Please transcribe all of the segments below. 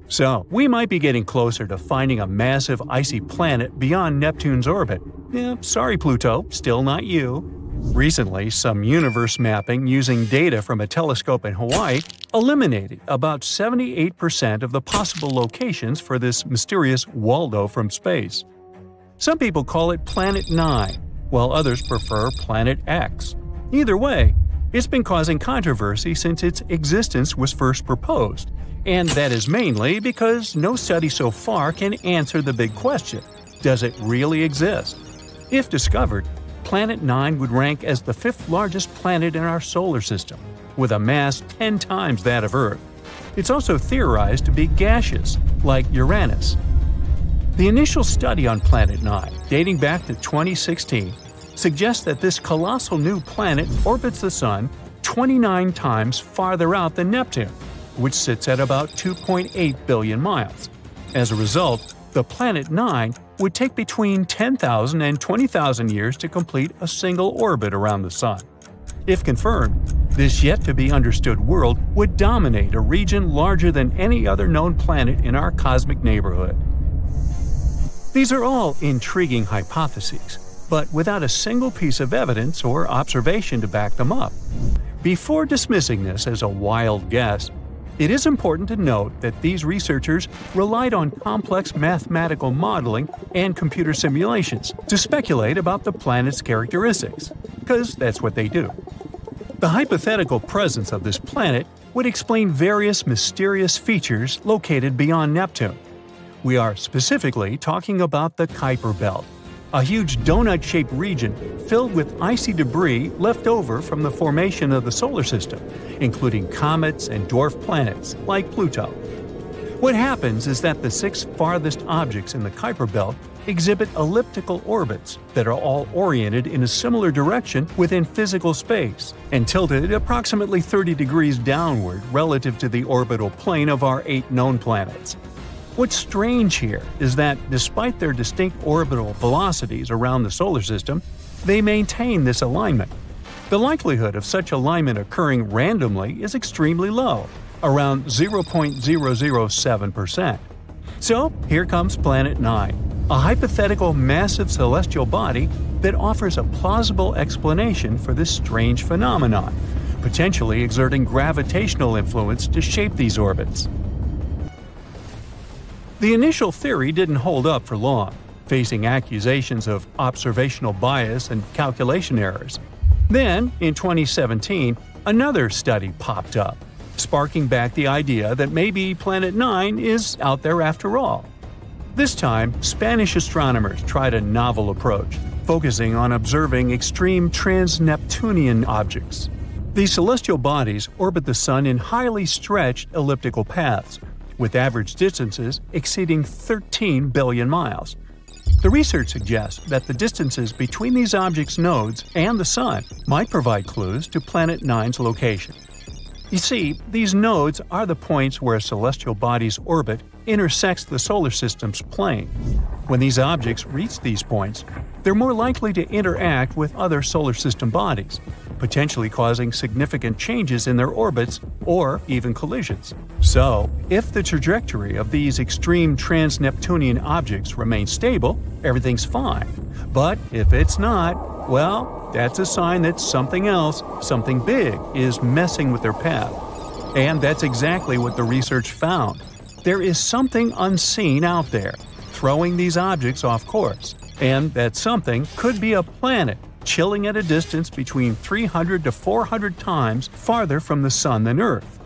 So, we might be getting closer to finding a massive icy planet beyond Neptune's orbit. Yeah, sorry Pluto, still not you. Recently, some universe mapping using data from a telescope in Hawaii eliminated about 78% of the possible locations for this mysterious Waldo from space. Some people call it Planet 9, while others prefer Planet X. Either way, it's been causing controversy since its existence was first proposed, and that is mainly because no study so far can answer the big question: does it really exist? If discovered, Planet 9 would rank as the fifth largest planet in our solar system, with a mass 10 times that of Earth. It's also theorized to be gaseous, like Uranus. The initial study on Planet 9, dating back to 2016, suggests that this colossal new planet orbits the Sun 29 times farther out than Neptune, which sits at about 2.8 billion miles. As a result, the Planet 9 would take between 10,000 and 20,000 years to complete a single orbit around the Sun. If confirmed, this yet-to-be-understood world would dominate a region larger than any other known planet in our cosmic neighborhood. These are all intriguing hypotheses, but without a single piece of evidence or observation to back them up. Before dismissing this as a wild guess, it is important to note that these researchers relied on complex mathematical modeling and computer simulations to speculate about the planet's characteristics, because that's what they do. The hypothetical presence of this planet would explain various mysterious features located beyond Neptune. We are specifically talking about the Kuiper Belt, a huge donut-shaped region filled with icy debris left over from the formation of the solar system, including comets and dwarf planets like Pluto. What happens is that the 6 farthest objects in the Kuiper Belt exhibit elliptical orbits that are all oriented in a similar direction within physical space and tilted approximately 30 degrees downward relative to the orbital plane of our 8 known planets. What's strange here is that, despite their distinct orbital velocities around the solar system, they maintain this alignment. The likelihood of such alignment occurring randomly is extremely low, around 0.007%. So, here comes Planet 9, a hypothetical massive celestial body that offers a plausible explanation for this strange phenomenon, potentially exerting gravitational influence to shape these orbits. The initial theory didn't hold up for long, facing accusations of observational bias and calculation errors. Then, in 2017, another study popped up, sparking back the idea that maybe Planet 9 is out there after all. This time, Spanish astronomers tried a novel approach, focusing on observing extreme trans-Neptunian objects. These celestial bodies orbit the Sun in highly stretched elliptical paths, with average distances exceeding 13 billion miles. The research suggests that the distances between these objects' nodes and the Sun might provide clues to Planet 9's location. You see, these nodes are the points where a celestial body's orbit intersects the solar system's plane. When these objects reach these points, they're more likely to interact with other solar system bodies, potentially causing significant changes in their orbits or even collisions. So, if the trajectory of these extreme trans-Neptunian objects remains stable, everything's fine. But if it's not, well, that's a sign that something else, something big, is messing with their path. And that's exactly what the research found. There is something unseen out there, throwing these objects off course. And that something could be a planet, chilling at a distance between 300 to 400 times farther from the Sun than Earth.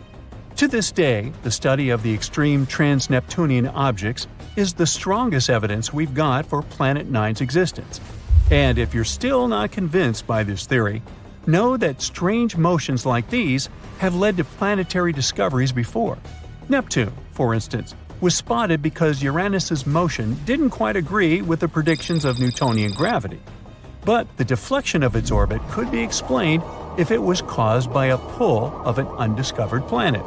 To this day, the study of the extreme trans-Neptunian objects is the strongest evidence we've got for Planet 9's existence. And if you're still not convinced by this theory, know that strange motions like these have led to planetary discoveries before. Neptune, for instance, was spotted because Uranus's motion didn't quite agree with the predictions of Newtonian gravity. But the deflection of its orbit could be explained if it was caused by a pull of an undiscovered planet.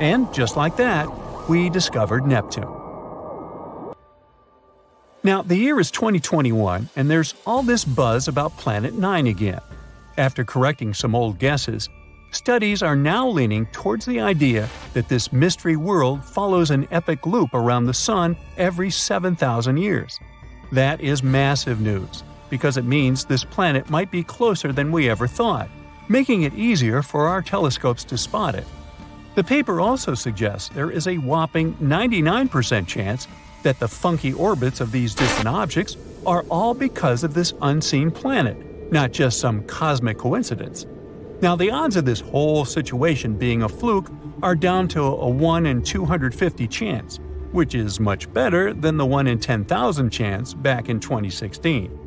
And just like that, we discovered Neptune. Now, the year is 2021, and there's all this buzz about Planet 9 again. After correcting some old guesses, Studies are now leaning towards the idea that this mystery world follows an epic loop around the Sun every 7,000 years. That is massive news, because it means this planet might be closer than we ever thought, making it easier for our telescopes to spot it. The paper also suggests there is a whopping 99% chance that the funky orbits of these distant objects are all because of this unseen planet, not just some cosmic coincidence. Now, the odds of this whole situation being a fluke are down to a 1 in 250 chance, which is much better than the 1 in 10,000 chance back in 2016.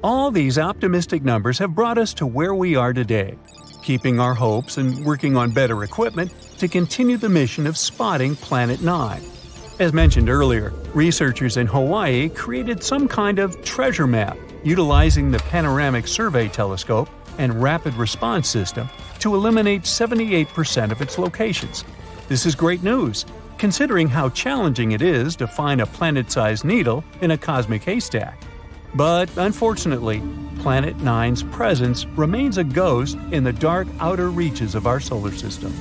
All these optimistic numbers have brought us to where we are today, keeping our hopes and working on better equipment to continue the mission of spotting Planet 9. As mentioned earlier, researchers in Hawaii created some kind of treasure map utilizing the Panoramic Survey Telescope and Rapid Response System to eliminate 78% of its locations. This is great news, considering how challenging it is to find a planet-sized needle in a cosmic haystack. But unfortunately, Planet 9's presence remains a ghost in the dark outer reaches of our solar system.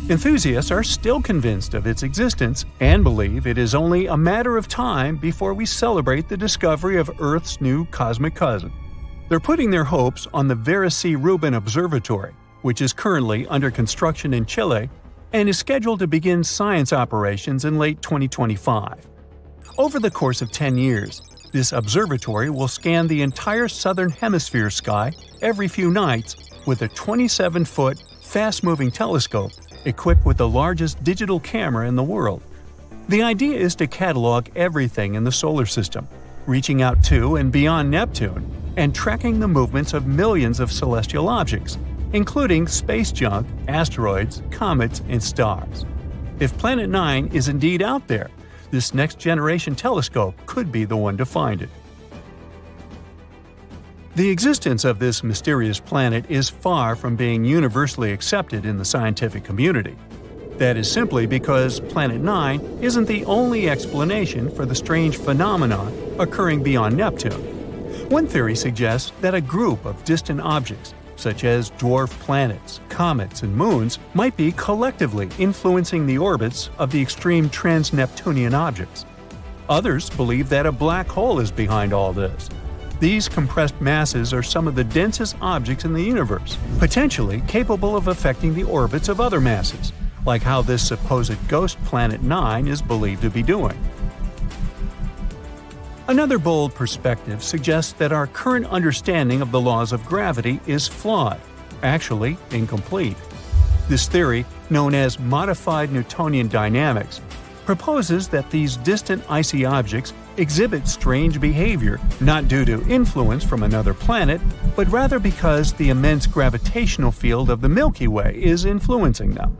Enthusiasts are still convinced of its existence and believe it is only a matter of time before we celebrate the discovery of Earth's new cosmic cousin. They're putting their hopes on the Vera C. Rubin Observatory, which is currently under construction in Chile and is scheduled to begin science operations in late 2025. Over the course of 10 years, this observatory will scan the entire southern hemisphere sky every few nights with a 27-foot, fast-moving telescope equipped with the largest digital camera in the world. The idea is to catalog everything in the solar system, reaching out to and beyond Neptune, and tracking the movements of millions of celestial objects, including space junk, asteroids, comets, and stars. If Planet 9 is indeed out there, this next-generation telescope could be the one to find it. The existence of this mysterious planet is far from being universally accepted in the scientific community. That is simply because Planet 9 isn't the only explanation for the strange phenomenon occurring beyond Neptune. One theory suggests that a group of distant objects, such as dwarf planets, comets, and moons, might be collectively influencing the orbits of the extreme trans-Neptunian objects. Others believe that a black hole is behind all this. These compressed masses are some of the densest objects in the universe, potentially capable of affecting the orbits of other masses, like how this supposed ghost Planet 9 is believed to be doing. Another bold perspective suggests that our current understanding of the laws of gravity is flawed, actually incomplete. This theory, known as modified Newtonian dynamics, proposes that these distant icy objects exhibit strange behavior not due to influence from another planet, but rather because the immense gravitational field of the Milky Way is influencing them.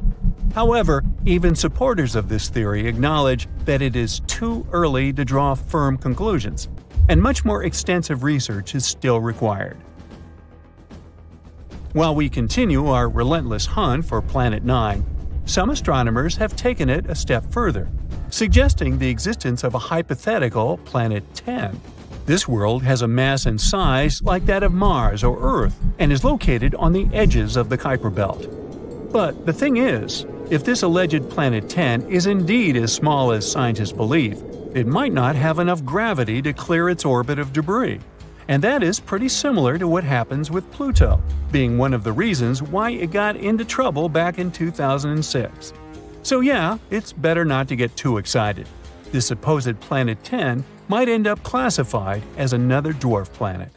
However, even supporters of this theory acknowledge that it is too early to draw firm conclusions, and much more extensive research is still required. While we continue our relentless hunt for Planet 9, some astronomers have taken it a step further, suggesting the existence of a hypothetical Planet 10. This world has a mass and size like that of Mars or Earth and is located on the edges of the Kuiper Belt. But the thing is, if this alleged Planet 10 is indeed as small as scientists believe, it might not have enough gravity to clear its orbit of debris. And that is pretty similar to what happens with Pluto, being one of the reasons why it got into trouble back in 2006. So yeah, it's better not to get too excited. This supposed Planet 10 might end up classified as another dwarf planet.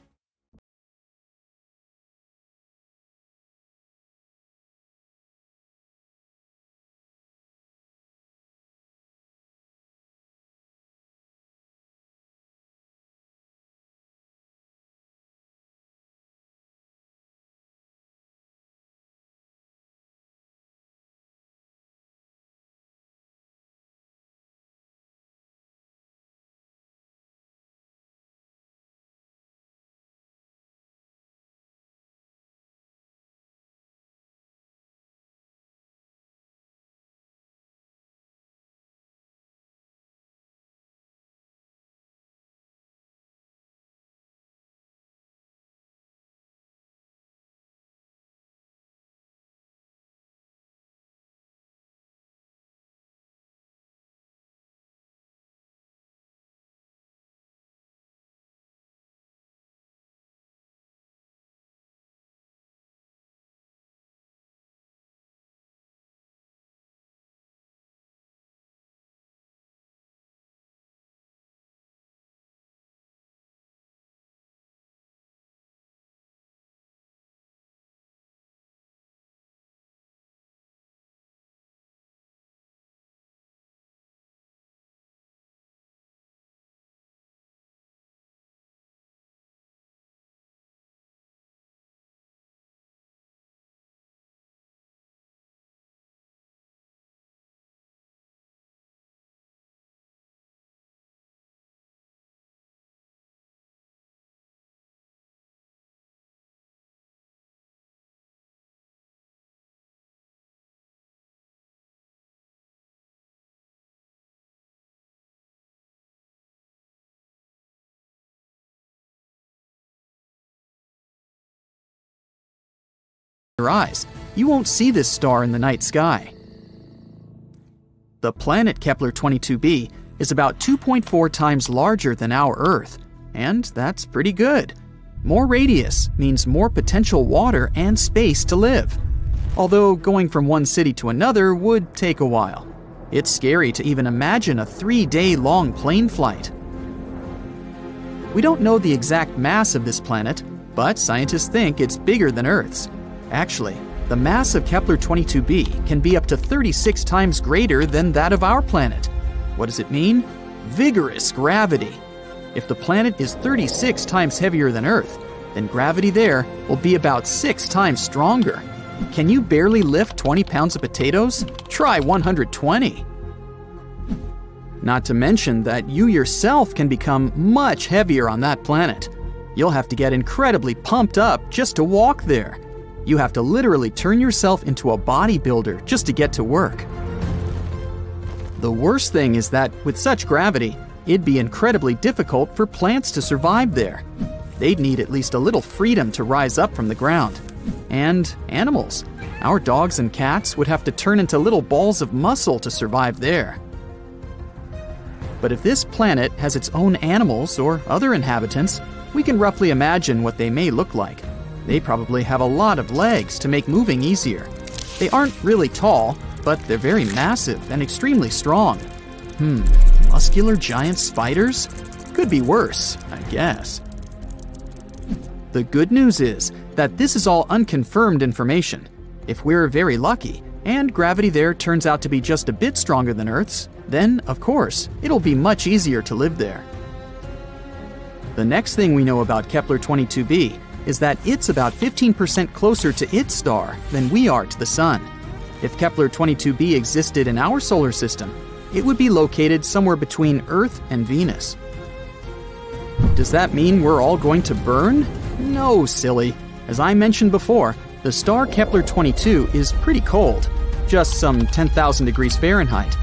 your eyes, you won't see this star in the night sky. The planet Kepler-22b is about 2.4 times larger than our Earth, and that's pretty good. More radius means more potential water and space to live. Although going from one city to another would take a while. It's scary to even imagine a 3-day-long plane flight. We don't know the exact mass of this planet, but scientists think it's bigger than Earth's. Actually, the mass of Kepler-22b can be up to 36 times greater than that of our planet. What does it mean? Vigorous gravity. If the planet is 36 times heavier than Earth, then gravity there will be about 6 times stronger. Can you barely lift 20 pounds of potatoes? Try 120. Not to mention that you yourself can become much heavier on that planet. You'll have to get incredibly pumped up just to walk there. You have to literally turn yourself into a bodybuilder just to get to work. The worst thing is that with such gravity, it'd be incredibly difficult for plants to survive there. They'd need at least a little freedom to rise up from the ground. And animals. Our dogs and cats would have to turn into little balls of muscle to survive there. But if this planet has its own animals or other inhabitants, we can roughly imagine what they may look like. They probably have a lot of legs to make moving easier. They aren't really tall, but they're very massive and extremely strong. Muscular giant spiders? Could be worse, I guess. The good news is that this is all unconfirmed information. If we're very lucky, and gravity there turns out to be just a bit stronger than Earth's, then, of course, it'll be much easier to live there. The next thing we know about Kepler-22b is that it's about 15% closer to its star than we are to the Sun. If Kepler-22b existed in our solar system, it would be located somewhere between Earth and Venus. Does that mean we're all going to burn? No, silly. As I mentioned before, the star Kepler-22 is pretty cold, just some 10,000 degrees Fahrenheit.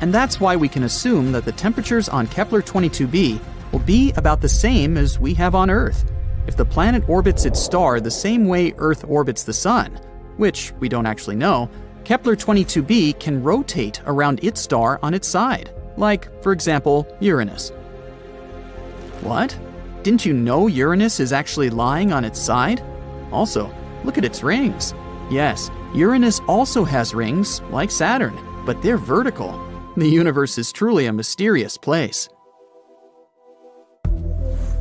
And that's why we can assume that the temperatures on Kepler-22b will be about the same as we have on Earth. If the planet orbits its star the same way Earth orbits the Sun, which we don't actually know, Kepler-22b can rotate around its star on its side, like, for example, Uranus. What? Didn't you know Uranus is actually lying on its side? Also, look at its rings. Yes, Uranus also has rings, like Saturn, but they're vertical. The universe is truly a mysterious place.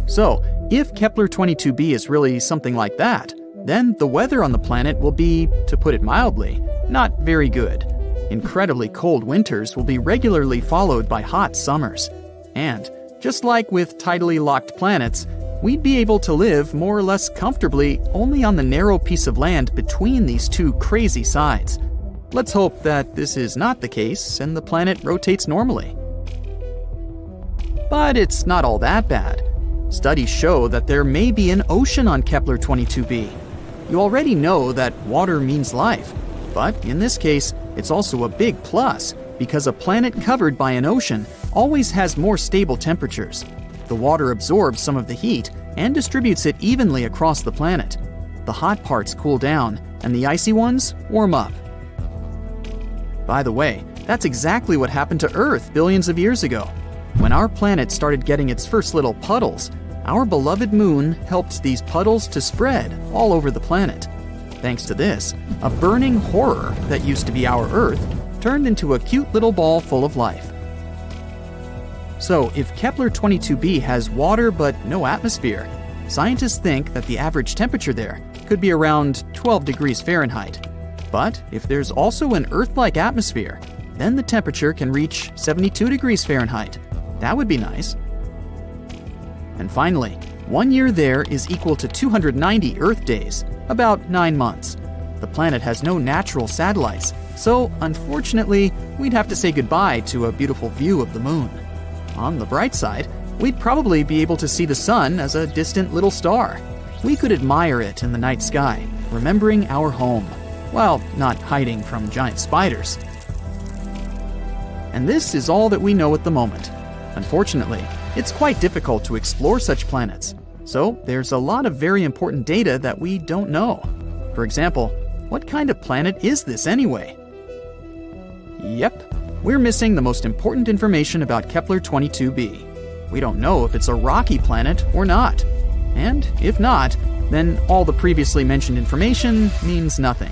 So, if Kepler-22b is really something like that, then the weather on the planet will be, to put it mildly, not very good. Incredibly cold winters will be regularly followed by hot summers. And, just like with tidally locked planets, we'd be able to live more or less comfortably only on the narrow piece of land between these two crazy sides. Let's hope that this is not the case and the planet rotates normally. But it's not all that bad. Studies show that there may be an ocean on Kepler-22b. You already know that water means life, but in this case, it's also a big plus because a planet covered by an ocean always has more stable temperatures. The water absorbs some of the heat and distributes it evenly across the planet. The hot parts cool down, and the icy ones warm up. By the way, that's exactly what happened to Earth billions of years ago. When our planet started getting its first little puddles, our beloved moon helped these puddles to spread all over the planet. Thanks to this, a burning horror that used to be our Earth turned into a cute little ball full of life. So, if Kepler-22b has water but no atmosphere, scientists think that the average temperature there could be around 12 degrees Fahrenheit. But if there's also an Earth-like atmosphere, then the temperature can reach 72 degrees Fahrenheit. That would be nice. And finally, 1 year there is equal to 290 Earth days, about 9 months. The planet has no natural satellites, so unfortunately, we'd have to say goodbye to a beautiful view of the moon. On the bright side, we'd probably be able to see the sun as a distant little star. We could admire it in the night sky, remembering our home, while not hiding from giant spiders. And this is all that we know at the moment. Unfortunately, it's quite difficult to explore such planets, so there's a lot of very important data that we don't know. For example, What kind of planet is this anyway? Yep, we're missing the most important information about Kepler-22b. We don't know if it's a rocky planet or not. And if not, then all the previously mentioned information means nothing.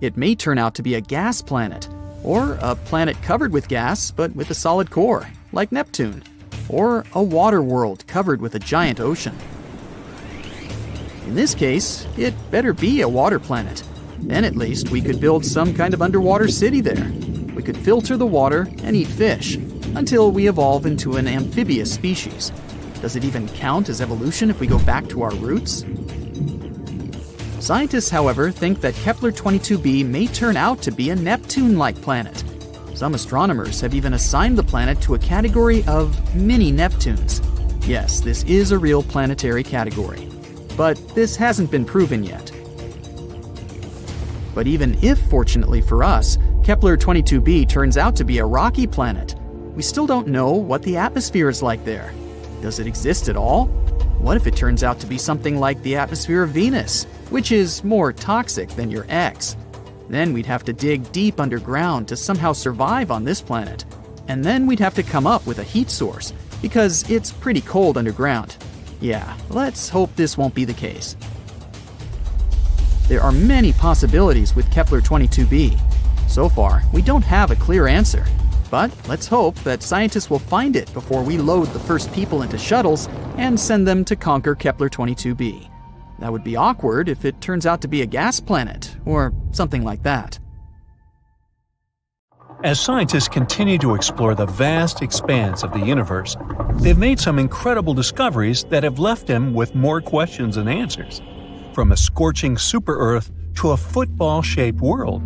It may turn out to be a gas planet, or a planet covered with gas but with a solid core, like Neptune, or a water world covered with a giant ocean. In this case, it better be a water planet. Then at least we could build some kind of underwater city there. We could filter the water and eat fish, until we evolve into an amphibious species. Does it even count as evolution if we go back to our roots? Scientists, however, think that Kepler-22b may turn out to be a Neptune-like planet. Some astronomers have even assigned the planet to a category of mini-Neptunes. Yes, this is a real planetary category. But this hasn't been proven yet. But even if, fortunately for us, Kepler-22b turns out to be a rocky planet, we still don't know what the atmosphere is like there. Does it exist at all? What if it turns out to be something like the atmosphere of Venus, which is more toxic than your ex? Then we'd have to dig deep underground to somehow survive on this planet. And then we'd have to come up with a heat source, because it's pretty cold underground. Yeah, let's hope this won't be the case. There are many possibilities with Kepler-22b. So far, we don't have a clear answer. But let's hope that scientists will find it before we load the first people into shuttles and send them to conquer Kepler-22b. That would be awkward if it turns out to be a gas planet, or something like that. As scientists continue to explore the vast expanse of the universe, they've made some incredible discoveries that have left them with more questions than answers. From a scorching super-Earth to a football-shaped world,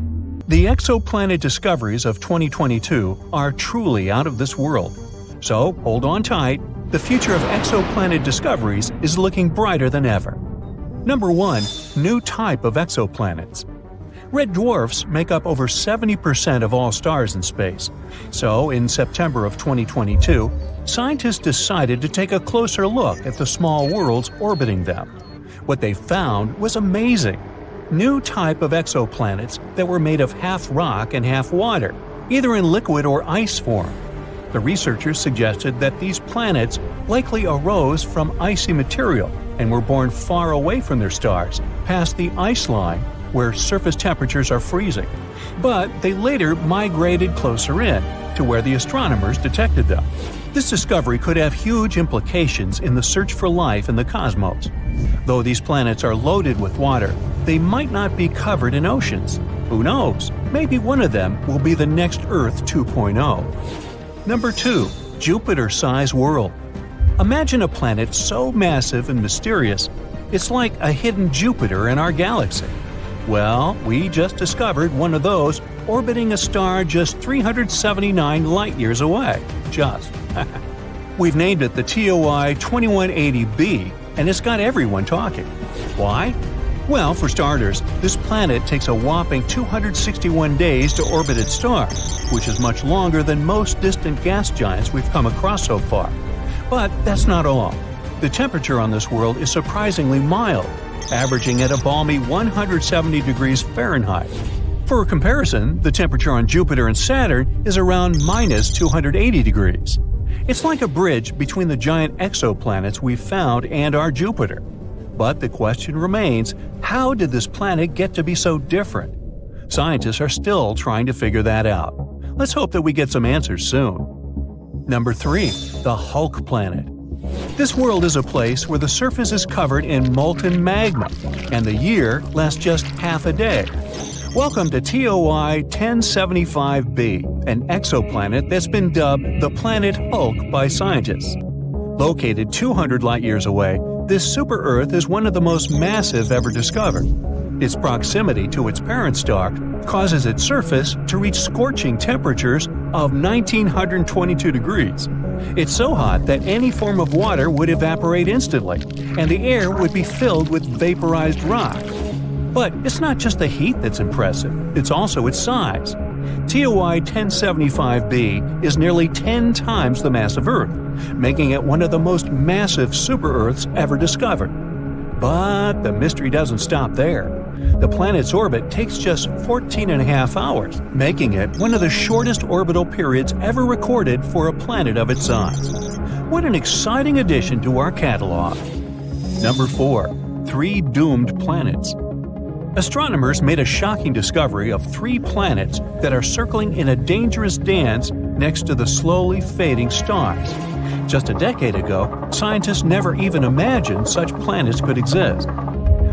the exoplanet discoveries of 2022 are truly out of this world. So hold on tight, the future of exoplanet discoveries is looking brighter than ever. Number 1. New type of exoplanets. Red dwarfs make up over 70% of all stars in space. So, in September of 2022, scientists decided to take a closer look at the small worlds orbiting them. What they found was amazing. New type of exoplanets that were made of half rock and half water, either in liquid or ice form. The researchers suggested that these planets likely arose from icy material and were born far away from their stars, past the ice line, where surface temperatures are freezing. But they later migrated closer in, to where the astronomers detected them. This discovery could have huge implications in the search for life in the cosmos. Though these planets are loaded with water, they might not be covered in oceans. Who knows? Maybe one of them will be the next Earth 2.0. Number 2. Jupiter-sized world. Imagine a planet so massive and mysterious, it's like a hidden Jupiter in our galaxy. Well, we just discovered one of those orbiting a star just 379 light-years away. Just. We've named it the TOI 2180b, and it's got everyone talking. Why? Well, for starters, this planet takes a whopping 261 days to orbit its star, which is much longer than most distant gas giants we've come across so far. But that's not all. The temperature on this world is surprisingly mild, averaging at a balmy 170 degrees Fahrenheit. For comparison, the temperature on Jupiter and Saturn is around minus 280 degrees. It's like a bridge between the giant exoplanets we've found and our Jupiter. But the question remains, how did this planet get to be so different? Scientists are still trying to figure that out. Let's hope that we get some answers soon. Number 3. The Hulk planet. This world is a place where the surface is covered in molten magma, and the year lasts just half a day. Welcome to TOI 1075b, an exoplanet that's been dubbed the planet Hulk by scientists. Located 200 light-years away, this super-Earth is one of the most massive ever discovered. Its proximity to its parent star causes its surface to reach scorching temperatures of 1922 degrees. It's so hot that any form of water would evaporate instantly, and the air would be filled with vaporized rock. But it's not just the heat that's impressive, it's also its size. TOI 1075b is nearly 10 times the mass of Earth, making it one of the most massive super-Earths ever discovered. But the mystery doesn't stop there. The planet's orbit takes just 14.5 hours, making it one of the shortest orbital periods ever recorded for a planet of its size. What an exciting addition to our catalog! Number 4. 3 doomed planets. Astronomers made a shocking discovery of 3 planets that are circling in a dangerous dance next to the slowly fading stars. Just a decade ago, scientists never even imagined such planets could exist.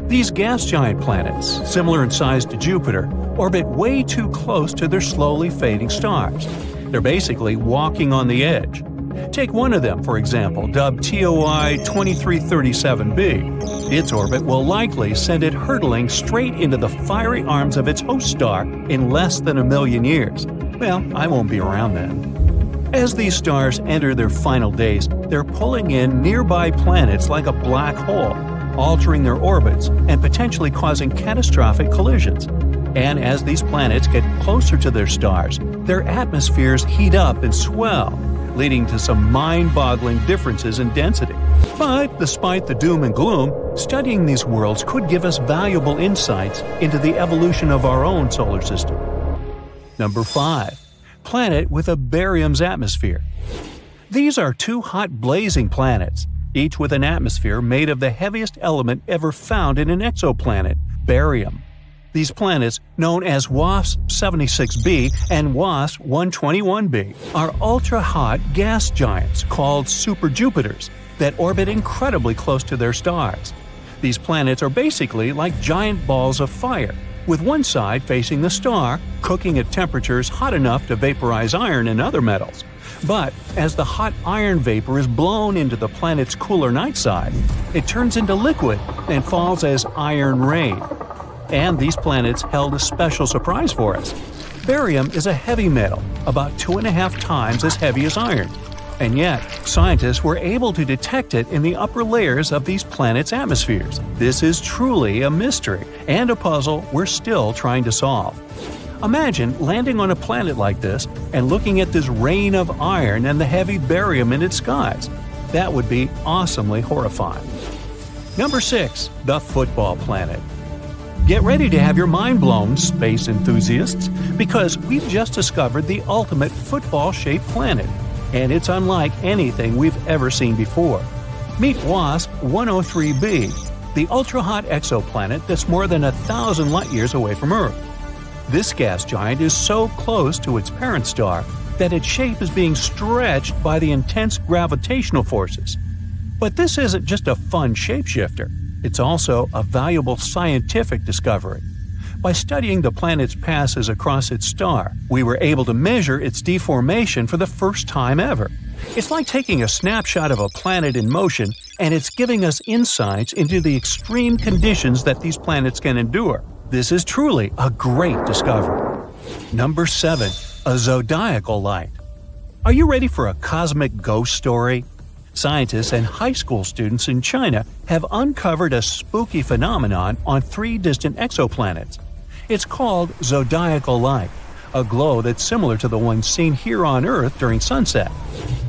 These gas giant planets, similar in size to Jupiter, orbit way too close to their slowly fading stars. They're basically walking on the edge. Take one of them, for example, dubbed TOI 2337b. Its orbit will likely send it hurtling straight into the fiery arms of its host star in less than 1 million years. Well, I won't be around then. As these stars enter their final days, they're pulling in nearby planets like a black hole, altering their orbits and potentially causing catastrophic collisions. And as these planets get closer to their stars, their atmospheres heat up and swell, leading to some mind-boggling differences in density. But despite the doom and gloom, studying these worlds could give us valuable insights into the evolution of our own solar system. Number 5. Planet with a barium's atmosphere. These are 2 hot blazing planets, each with an atmosphere made of the heaviest element ever found in an exoplanet, barium. These planets, known as WASP-76b and WASP-121b, are ultra-hot gas giants called superjupiters that orbit incredibly close to their stars. These planets are basically like giant balls of fire, with one side facing the star, cooking at temperatures hot enough to vaporize iron and other metals. But as the hot iron vapor is blown into the planet's cooler night side, it turns into liquid and falls as iron rain. And these planets held a special surprise for us. Barium is a heavy metal, about 2.5 times as heavy as iron. And yet, scientists were able to detect it in the upper layers of these planets' atmospheres. This is truly a mystery, and a puzzle we're still trying to solve. Imagine landing on a planet like this and looking at this rain of iron and the heavy barium in its skies. That would be awesomely horrifying. Number 6. The Football Planet. Get ready to have your mind blown, space enthusiasts, because we've just discovered the ultimate football-shaped planet, and it's unlike anything we've ever seen before. Meet WASP-103b, the ultra-hot exoplanet that's more than 1,000 light-years away from Earth. This gas giant is so close to its parent star that its shape is being stretched by the intense gravitational forces. But this isn't just a fun shapeshifter. It's also a valuable scientific discovery. By studying the planet's passes across its star, we were able to measure its deformation for the first time ever. It's like taking a snapshot of a planet in motion, and it's giving us insights into the extreme conditions that these planets can endure. This is truly a great discovery. Number 7. A zodiacal light. Are you ready for a cosmic ghost story? Scientists and high school students in China have uncovered a spooky phenomenon on 3 distant exoplanets. It's called zodiacal light, a glow that's similar to the one seen here on Earth during sunset.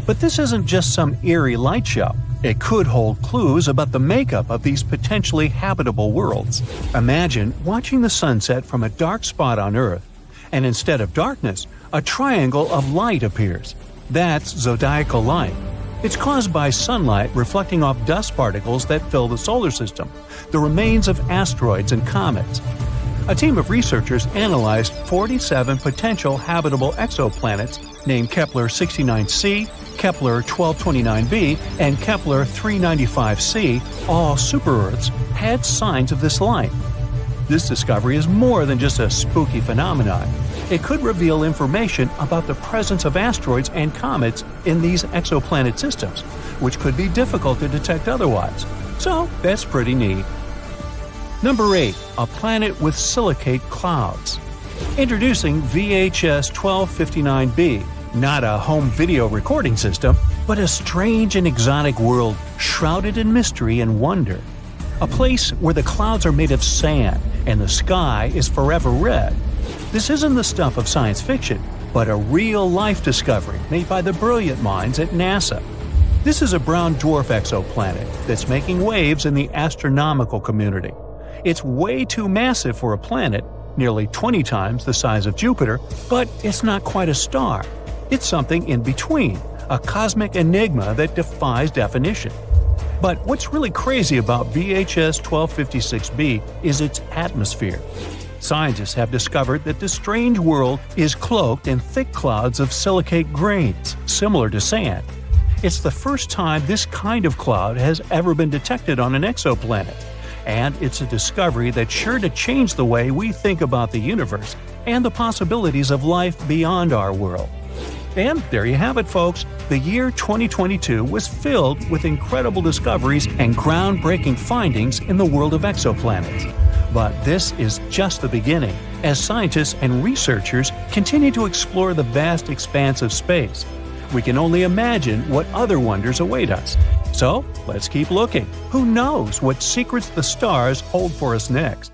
But this isn't just some eerie light show. It could hold clues about the makeup of these potentially habitable worlds. Imagine watching the sunset from a dark spot on Earth, and instead of darkness, a triangle of light appears. That's zodiacal light. It's caused by sunlight reflecting off dust particles that fill the solar system, the remains of asteroids and comets. A team of researchers analyzed 47 potential habitable exoplanets named Kepler-69c, Kepler-1229b, and Kepler-395c, all super-Earths, had signs of this light. This discovery is more than just a spooky phenomenon. It could reveal information about the presence of asteroids and comets in these exoplanet systems, which could be difficult to detect otherwise. So that's pretty neat. Number 8. A planet with silicate clouds. Introducing VHS-1259b, not a home video recording system, but a strange and exotic world shrouded in mystery and wonder. A place where the clouds are made of sand and the sky is forever red. This isn't the stuff of science fiction, but a real-life discovery made by the brilliant minds at NASA. This is a brown dwarf exoplanet that's making waves in the astronomical community. It's way too massive for a planet, nearly 20 times the size of Jupiter, but it's not quite a star. It's something in between, a cosmic enigma that defies definition. But what's really crazy about VHS 1256b is its atmosphere. Scientists have discovered that this strange world is cloaked in thick clouds of silicate grains, similar to sand. It's the first time this kind of cloud has ever been detected on an exoplanet, and it's a discovery that's sure to change the way we think about the universe and the possibilities of life beyond our world. And there you have it, folks. The year 2022 was filled with incredible discoveries and groundbreaking findings in the world of exoplanets. But this is just the beginning, as scientists and researchers continue to explore the vast expanse of space. We can only imagine what other wonders await us. So, let's keep looking. Who knows what secrets the stars hold for us next?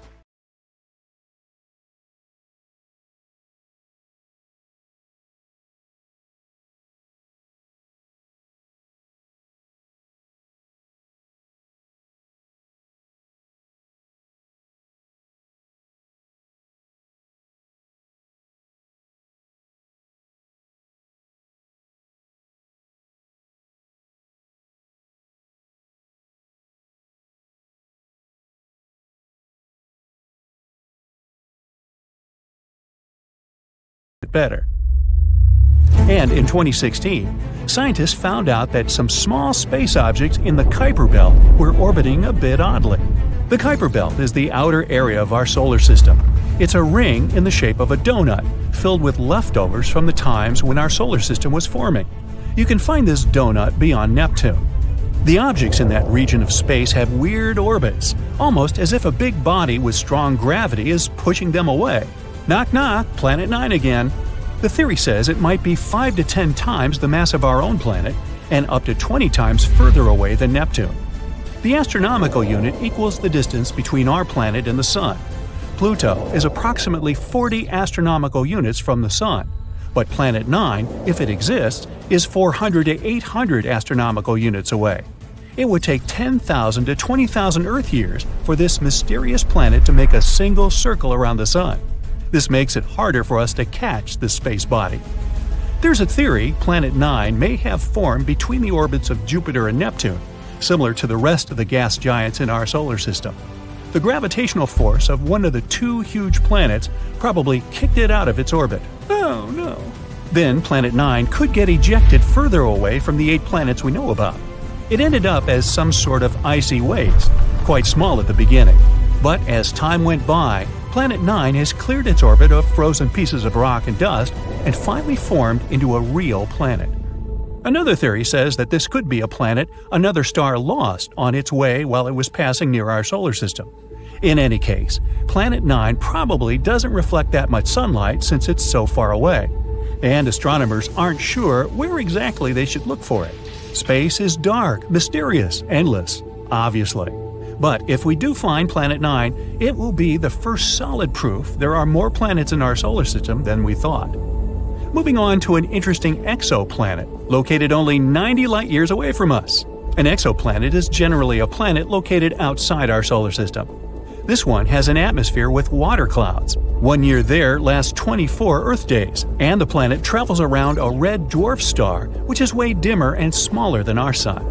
Better. And in 2016, scientists found out that some small space objects in the Kuiper Belt were orbiting a bit oddly. The Kuiper Belt is the outer area of our solar system. It's a ring in the shape of a donut, filled with leftovers from the times when our solar system was forming. You can find this donut beyond Neptune. The objects in that region of space have weird orbits, almost as if a big body with strong gravity is pushing them away. Knock knock, Planet 9 again. The theory says it might be 5 to 10 times the mass of our own planet and up to 20 times further away than Neptune. The astronomical unit equals the distance between our planet and the Sun. Pluto is approximately 40 astronomical units from the Sun, but Planet 9, if it exists, is 400 to 800 astronomical units away. It would take 10,000 to 20,000 Earth years for this mysterious planet to make a single circle around the Sun. This makes it harder for us to catch this space body. There's a theory Planet 9 may have formed between the orbits of Jupiter and Neptune, similar to the rest of the gas giants in our solar system. The gravitational force of one of the two huge planets probably kicked it out of its orbit. Oh no. Then Planet 9 could get ejected further away from the 8 planets we know about. It ended up as some sort of icy waste, quite small at the beginning. But as time went by, Planet 9 has cleared its orbit of frozen pieces of rock and dust and finally formed into a real planet. Another theory says that this could be a planet another star lost on its way while it was passing near our solar system. In any case, Planet 9 probably doesn't reflect that much sunlight since it's so far away, and astronomers aren't sure where exactly they should look for it. Space is dark, mysterious, endless, obviously. But if we do find Planet 9, it will be the first solid proof there are more planets in our solar system than we thought. Moving on to an interesting exoplanet, located only 90 light-years away from us. An exoplanet is generally a planet located outside our solar system. This one has an atmosphere with water clouds. 1 year there lasts 24 Earth days, and the planet travels around a red dwarf star, which is way dimmer and smaller than our Sun.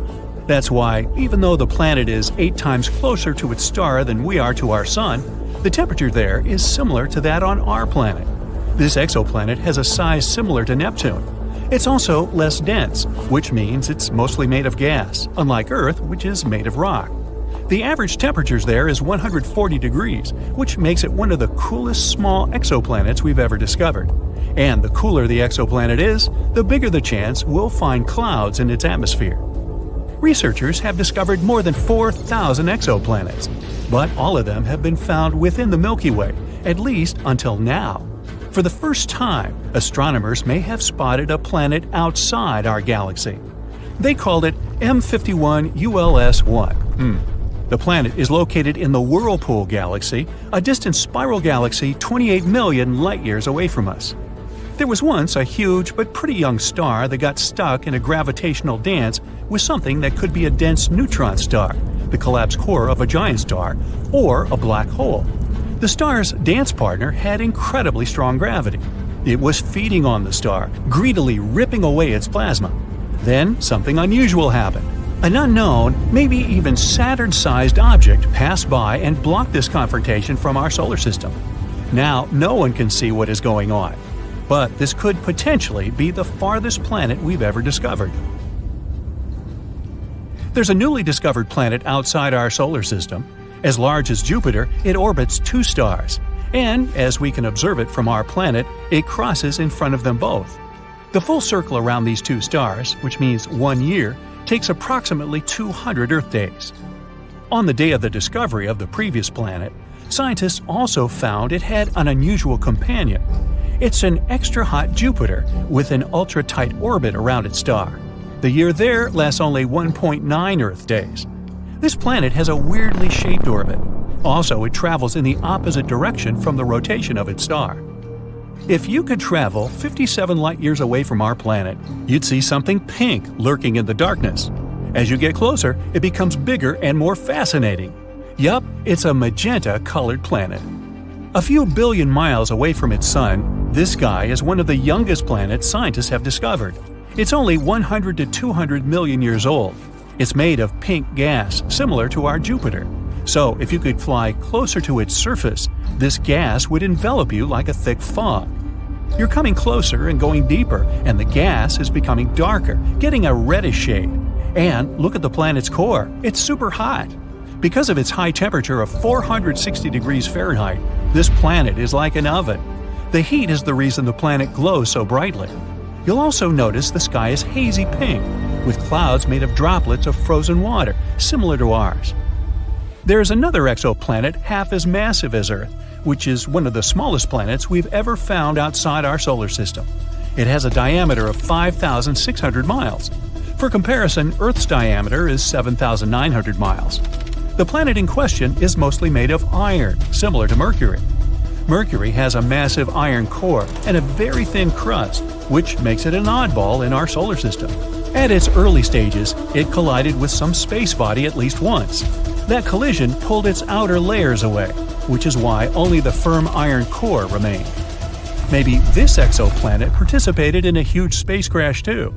That's why, even though the planet is 8 times closer to its star than we are to our Sun, the temperature there is similar to that on our planet. This exoplanet has a size similar to Neptune. It's also less dense, which means it's mostly made of gas, unlike Earth, which is made of rock. The average temperatures there is 140 degrees, which makes it one of the coolest small exoplanets we've ever discovered. And the cooler the exoplanet is, the bigger the chance we'll find clouds in its atmosphere. Researchers have discovered more than 4,000 exoplanets, but all of them have been found within the Milky Way, at least until now. For the first time, astronomers may have spotted a planet outside our galaxy. They called it M51 ULS-1. The planet is located in the Whirlpool Galaxy, a distant spiral galaxy 28 million light-years away from us. There was once a huge but pretty young star that got stuck in a gravitational dance with something that could be a dense neutron star, the collapsed core of a giant star, or a black hole. The star's dance partner had incredibly strong gravity. It was feeding on the star, greedily ripping away its plasma. Then something unusual happened. An unknown, maybe even Saturn-sized object passed by and blocked this confrontation from our solar system. Now, no one can see what is going on. But this could potentially be the farthest planet we've ever discovered. There's a newly discovered planet outside our solar system. As large as Jupiter, it orbits 2 stars. And, as we can observe it from our planet, it crosses in front of them both. The full circle around these 2 stars, which means 1 year, takes approximately 200 Earth days. On the day of the discovery of the previous planet, scientists also found it had an unusual companion. It's an extra-hot Jupiter with an ultra-tight orbit around its star. The year there lasts only 1.9 Earth days. This planet has a weirdly shaped orbit. Also, it travels in the opposite direction from the rotation of its star. If you could travel 57 light-years away from our planet, you'd see something pink lurking in the darkness. As you get closer, it becomes bigger and more fascinating. Yup, it's a magenta-colored planet. A few billion miles away from its sun, this sky is one of the youngest planets scientists have discovered. It's only 100 to 200 million years old. It's made of pink gas, similar to our Jupiter. So, if you could fly closer to its surface, this gas would envelop you like a thick fog. You're coming closer and going deeper, and the gas is becoming darker, getting a reddish shade. And look at the planet's core. It's super hot. Because of its high temperature of 460 degrees Fahrenheit, this planet is like an oven. The heat is the reason the planet glows so brightly. You'll also notice the sky is hazy pink, with clouds made of droplets of frozen water, similar to ours. There's another exoplanet half as massive as Earth, which is one of the smallest planets we've ever found outside our solar system. It has a diameter of 5,600 miles. For comparison, Earth's diameter is 7,900 miles. The planet in question is mostly made of iron, similar to Mercury. Mercury has a massive iron core and a very thin crust, which makes it an oddball in our solar system. At its early stages, it collided with some space body at least once. That collision pulled its outer layers away, which is why only the firm iron core remained. Maybe this exoplanet participated in a huge space crash too.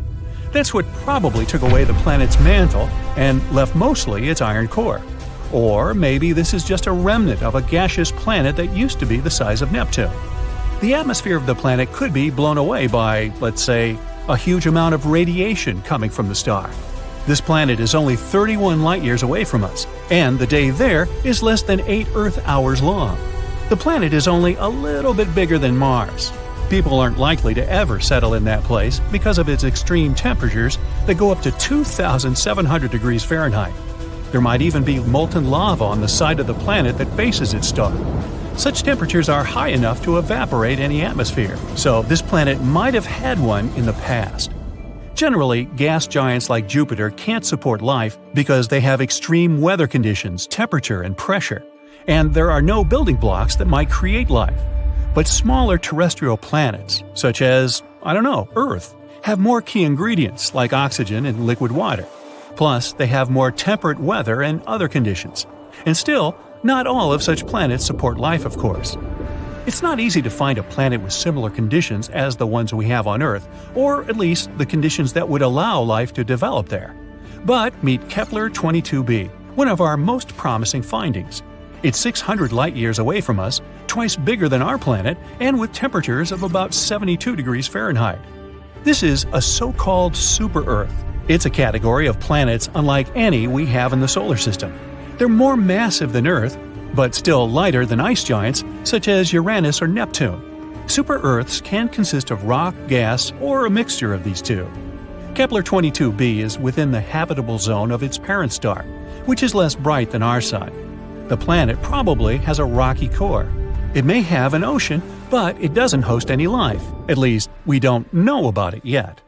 That's what probably took away the planet's mantle and left mostly its iron core. Or maybe this is just a remnant of a gaseous planet that used to be the size of Neptune. The atmosphere of the planet could be blown away by, let's say, a huge amount of radiation coming from the star. This planet is only 31 light-years away from us, and the day there is less than 8 Earth hours long. The planet is only a little bit bigger than Mars. People aren't likely to ever settle in that place because of its extreme temperatures that go up to 2,700 degrees Fahrenheit. There might even be molten lava on the side of the planet that faces its star. Such temperatures are high enough to evaporate any atmosphere, so this planet might have had one in the past. Generally, gas giants like Jupiter can't support life because they have extreme weather conditions, temperature, and pressure, and there are no building blocks that might create life. But smaller terrestrial planets, such as, Earth, have more key ingredients like oxygen and liquid water. Plus, they have more temperate weather and other conditions. And still, not all of such planets support life, of course. It's not easy to find a planet with similar conditions as the ones we have on Earth, or at least the conditions that would allow life to develop there. But meet Kepler-22b, one of our most promising findings. It's 600 light-years away from us, twice bigger than our planet, and with temperatures of about 72 degrees Fahrenheit. This is a so-called super-Earth. It's a category of planets unlike any we have in the solar system. They're more massive than Earth, but still lighter than ice giants such as Uranus or Neptune. Super-Earths can consist of rock, gas, or a mixture of these two. Kepler-22b is within the habitable zone of its parent star, which is less bright than our Sun. The planet probably has a rocky core. It may have an ocean, but it doesn't host any life. At least, we don't know about it yet.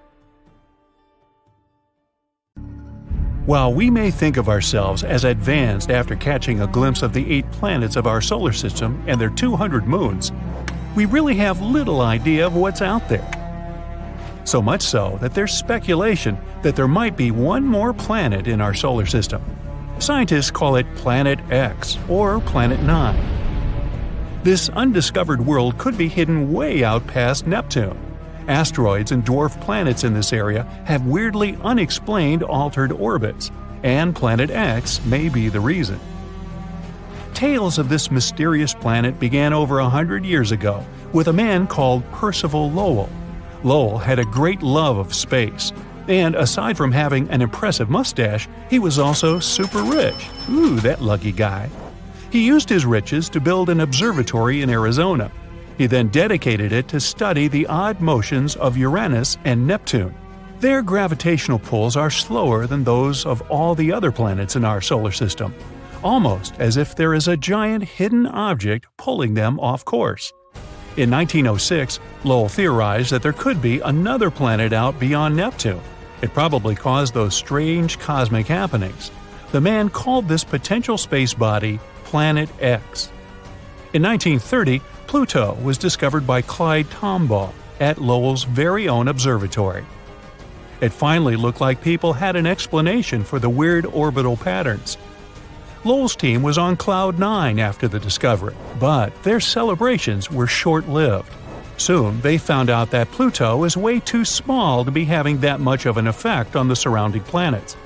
While we may think of ourselves as advanced after catching a glimpse of the 8 planets of our solar system and their 200 moons, we really have little idea of what's out there. So much so that there's speculation that there might be one more planet in our solar system. Scientists call it Planet X or Planet 9. This undiscovered world could be hidden way out past Neptune. Asteroids and dwarf planets in this area have weirdly unexplained altered orbits, and Planet X may be the reason. Tales of this mysterious planet began over 100 years ago with a man called Percival Lowell. Lowell had a great love of space, and aside from having an impressive mustache, he was also super rich. Ooh, that lucky guy. He used his riches to build an observatory in Arizona. He then dedicated it to study the odd motions of Uranus and Neptune. Their gravitational pulls are slower than those of all the other planets in our solar system, almost as if there is a giant hidden object pulling them off course. In 1906, Lowell theorized that there could be another planet out beyond Neptune. It probably caused those strange cosmic happenings. The man called this potential space body Planet X. In 1930, Pluto was discovered by Clyde Tombaugh at Lowell's very own observatory. It finally looked like people had an explanation for the weird orbital patterns. Lowell's team was on cloud 9 after the discovery, but their celebrations were short-lived. Soon, they found out that Pluto is way too small to be having that much of an effect on the surrounding planets.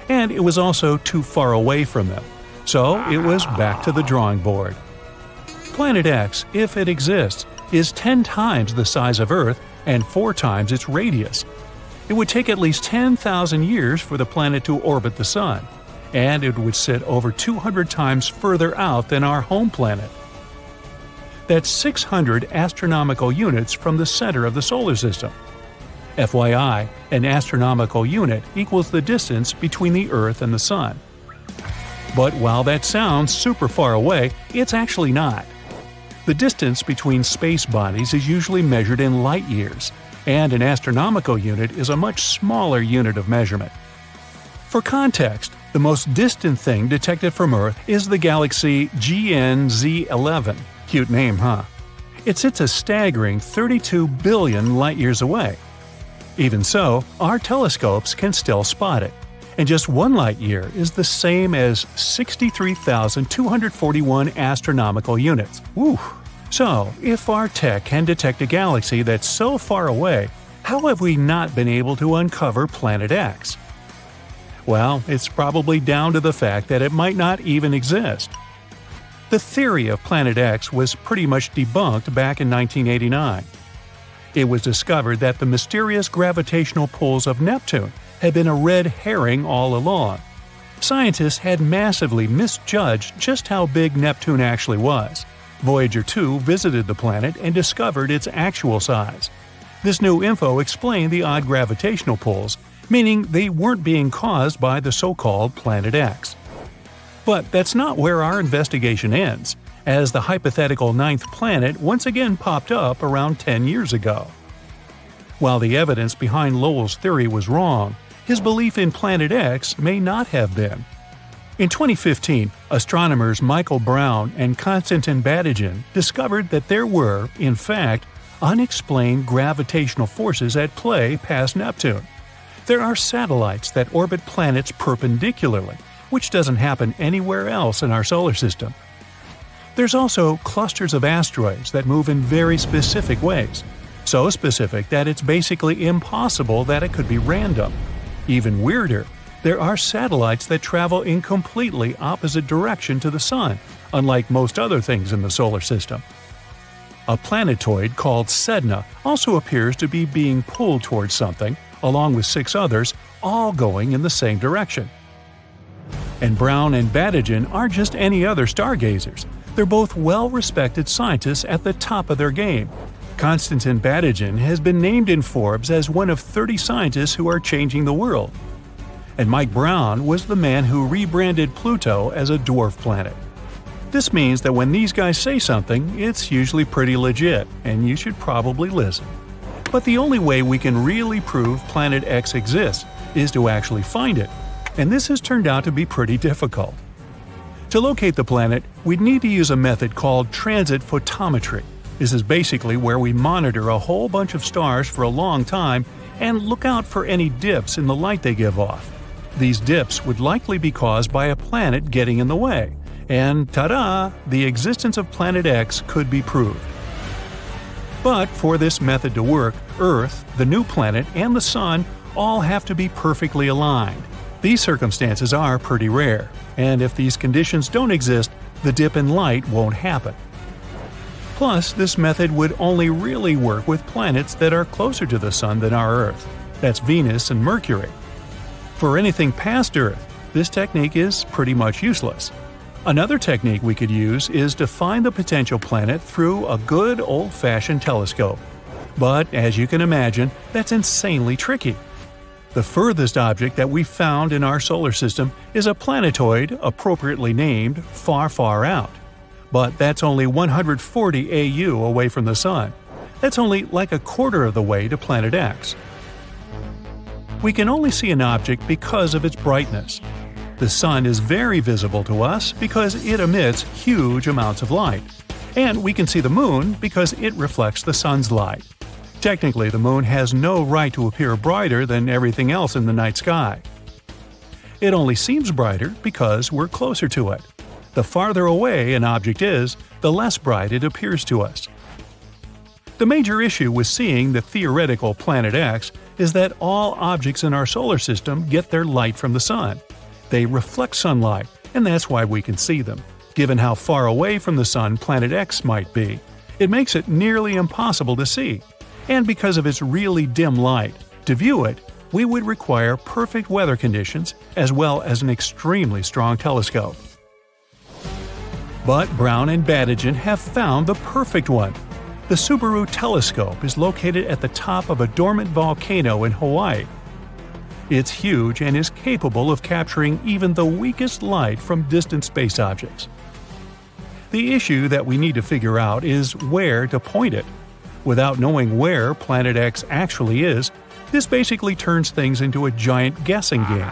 And it was also too far away from them, so it was back to the drawing board. Planet X, if it exists, is 10 times the size of Earth and 4 times its radius. It would take at least 10,000 years for the planet to orbit the Sun, and it would sit over 200 times further out than our home planet. That's 600 astronomical units from the center of the solar system. FYI, an astronomical unit equals the distance between the Earth and the Sun. But while that sounds super far away, it's actually not. The distance between space bodies is usually measured in light years, and an astronomical unit is a much smaller unit of measurement. For context, the most distant thing detected from Earth is the galaxy GNZ11. Cute name, huh? It sits a staggering 32 billion light-years away. Even so, our telescopes can still spot it, and just 1 light-year is the same as 63,241 astronomical units. Woo! So, if our tech can detect a galaxy that's so far away, how have we not been able to uncover Planet X? Well, it's probably down to the fact that it might not even exist. The theory of Planet X was pretty much debunked back in 1989. It was discovered that the mysterious gravitational pulls of Neptune had been a red herring all along. Scientists had massively misjudged just how big Neptune actually was. Voyager 2 visited the planet and discovered its actual size. This new info explained the odd gravitational pulls, meaning they weren't being caused by the so-called Planet X. But that's not where our investigation ends, as the hypothetical 9th planet once again popped up around 10 years ago. While the evidence behind Lowell's theory was wrong, his belief in Planet X may not have been. In 2015, astronomers Michael Brown and Konstantin Batygin discovered that there were, in fact, unexplained gravitational forces at play past Neptune. There are satellites that orbit planets perpendicularly, which doesn't happen anywhere else in our solar system. There's also clusters of asteroids that move in very specific ways, so specific that it's basically impossible that it could be random. Even weirder, there are satellites that travel in completely opposite direction to the Sun, unlike most other things in the solar system. A planetoid called Sedna also appears to be being pulled towards something, along with 6 others, all going in the same direction. And Brown and Batygin aren't just any other stargazers. They're both well-respected scientists at the top of their game. Konstantin Batygin has been named in Forbes as one of 30 scientists who are changing the world. And Mike Brown was the man who rebranded Pluto as a dwarf planet. This means that when these guys say something, it's usually pretty legit, and you should probably listen. But the only way we can really prove Planet X exists is to actually find it, and this has turned out to be pretty difficult. To locate the planet, we'd need to use a method called transit photometry. This is basically where we monitor a whole bunch of stars for a long time and look out for any dips in the light they give off. these dips would likely be caused by a planet getting in the way, and ta-da, the existence of Planet X could be proved. But for this method to work, Earth, the new planet, and the Sun all have to be perfectly aligned. These circumstances are pretty rare, and if these conditions don't exist, the dip in light won't happen. Plus, this method would only really work with planets that are closer to the Sun than our Earth. That's Venus and Mercury. For anything past Earth, this technique is pretty much useless. Another technique we could use is to find the potential planet through a good old-fashioned telescope. But as you can imagine, that's insanely tricky. The furthest object that we've found in our solar system is a planetoid appropriately named Far, Far Out. But that's only 140 AU away from the Sun. That's only like a quarter of the way to Planet X. We can only see an object because of its brightness. The Sun is very visible to us because it emits huge amounts of light. And we can see the Moon because it reflects the Sun's light. Technically, the Moon has no right to appear brighter than everything else in the night sky. It only seems brighter because we're closer to it. The farther away an object is, the less bright it appears to us. The major issue with seeing the theoretical Planet X is that all objects in our solar system get their light from the Sun. They reflect sunlight, and that's why we can see them. Given how far away from the Sun Planet X might be, it makes it nearly impossible to see. And because of its really dim light, to view it, we would require perfect weather conditions as well as an extremely strong telescope. But Brown and Badigeon have found the perfect one. The Nibiru telescope is located at the top of a dormant volcano in Hawaii. It's huge and is capable of capturing even the weakest light from distant space objects. The issue that we need to figure out is where to point it. Without knowing where Planet X actually is, this basically turns things into a giant guessing game.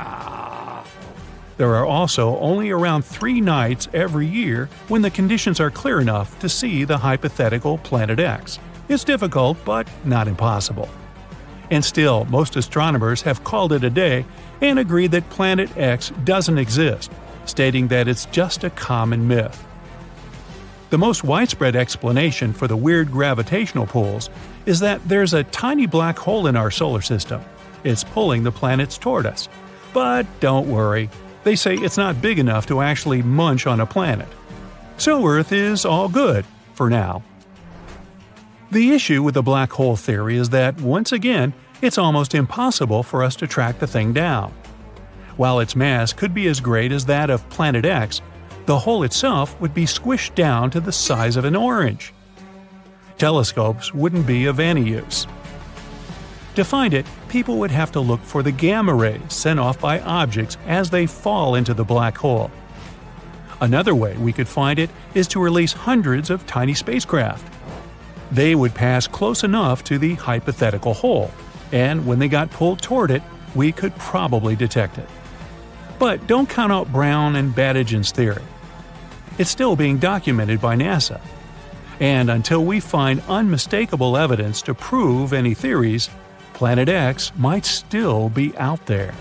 There are also only around 3 nights every year when the conditions are clear enough to see the hypothetical Planet X. It's difficult, but not impossible. And still, most astronomers have called it a day and agreed that Planet X doesn't exist, stating that it's just a common myth. The most widespread explanation for the weird gravitational pulls is that there's a tiny black hole in our solar system. It's pulling the planets toward us. But don't worry, they say it's not big enough to actually munch on a planet. So Earth is all good, for now. The issue with the black hole theory is that, once again, it's almost impossible for us to track the thing down. While its mass could be as great as that of Planet X, the hole itself would be squished down to the size of an orange. Telescopes wouldn't be of any use. To find it, people would have to look for the gamma rays sent off by objects as they fall into the black hole. Another way we could find it is to release hundreds of tiny spacecraft. They would pass close enough to the hypothetical hole, and when they got pulled toward it, we could probably detect it. But don't count out Brown and Badigeon's theory. It's still being documented by NASA. And until we find unmistakable evidence to prove any theories, Planet X might still be out there.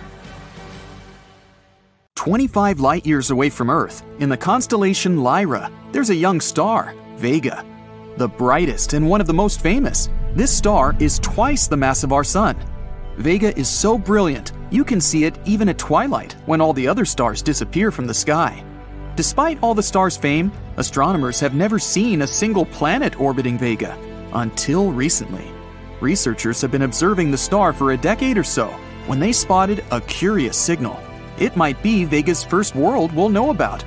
25 light-years away from Earth, in the constellation Lyra, there's a young star, Vega. The brightest and one of the most famous, this star is twice the mass of our Sun. Vega is so brilliant, you can see it even at twilight when all the other stars disappear from the sky. Despite all the star's fame, astronomers have never seen a single planet orbiting Vega, until recently. Researchers have been observing the star for a decade or so when they spotted a curious signal. It might be Vega's first world we'll know about.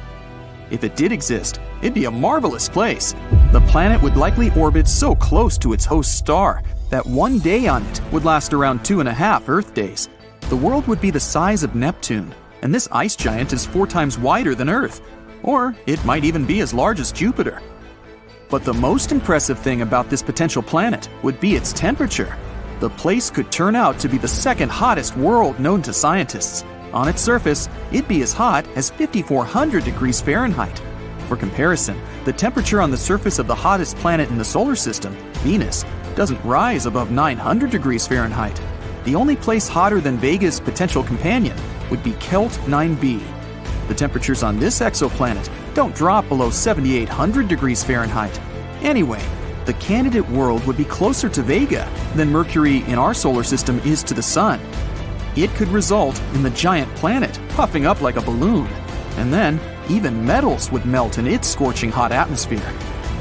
If it did exist, it'd be a marvelous place. The planet would likely orbit so close to its host star that one day on it would last around 2.5 Earth days. The world would be the size of Neptune, and this ice giant is 4 times wider than Earth. Or it might even be as large as Jupiter. But the most impressive thing about this potential planet would be its temperature. The place could turn out to be the second hottest world known to scientists. On its surface, it'd be as hot as 5,400 degrees Fahrenheit. For comparison, the temperature on the surface of the hottest planet in the solar system, Venus, doesn't rise above 900 degrees Fahrenheit. The only place hotter than Vega's potential companion would be Kelt 9b. The temperatures on this exoplanet don't drop below 7,800 degrees Fahrenheit. Anyway, the candidate world would be closer to Vega than Mercury in our solar system is to the Sun. It could result in the giant planet puffing up like a balloon, and then even metals would melt in its scorching hot atmosphere.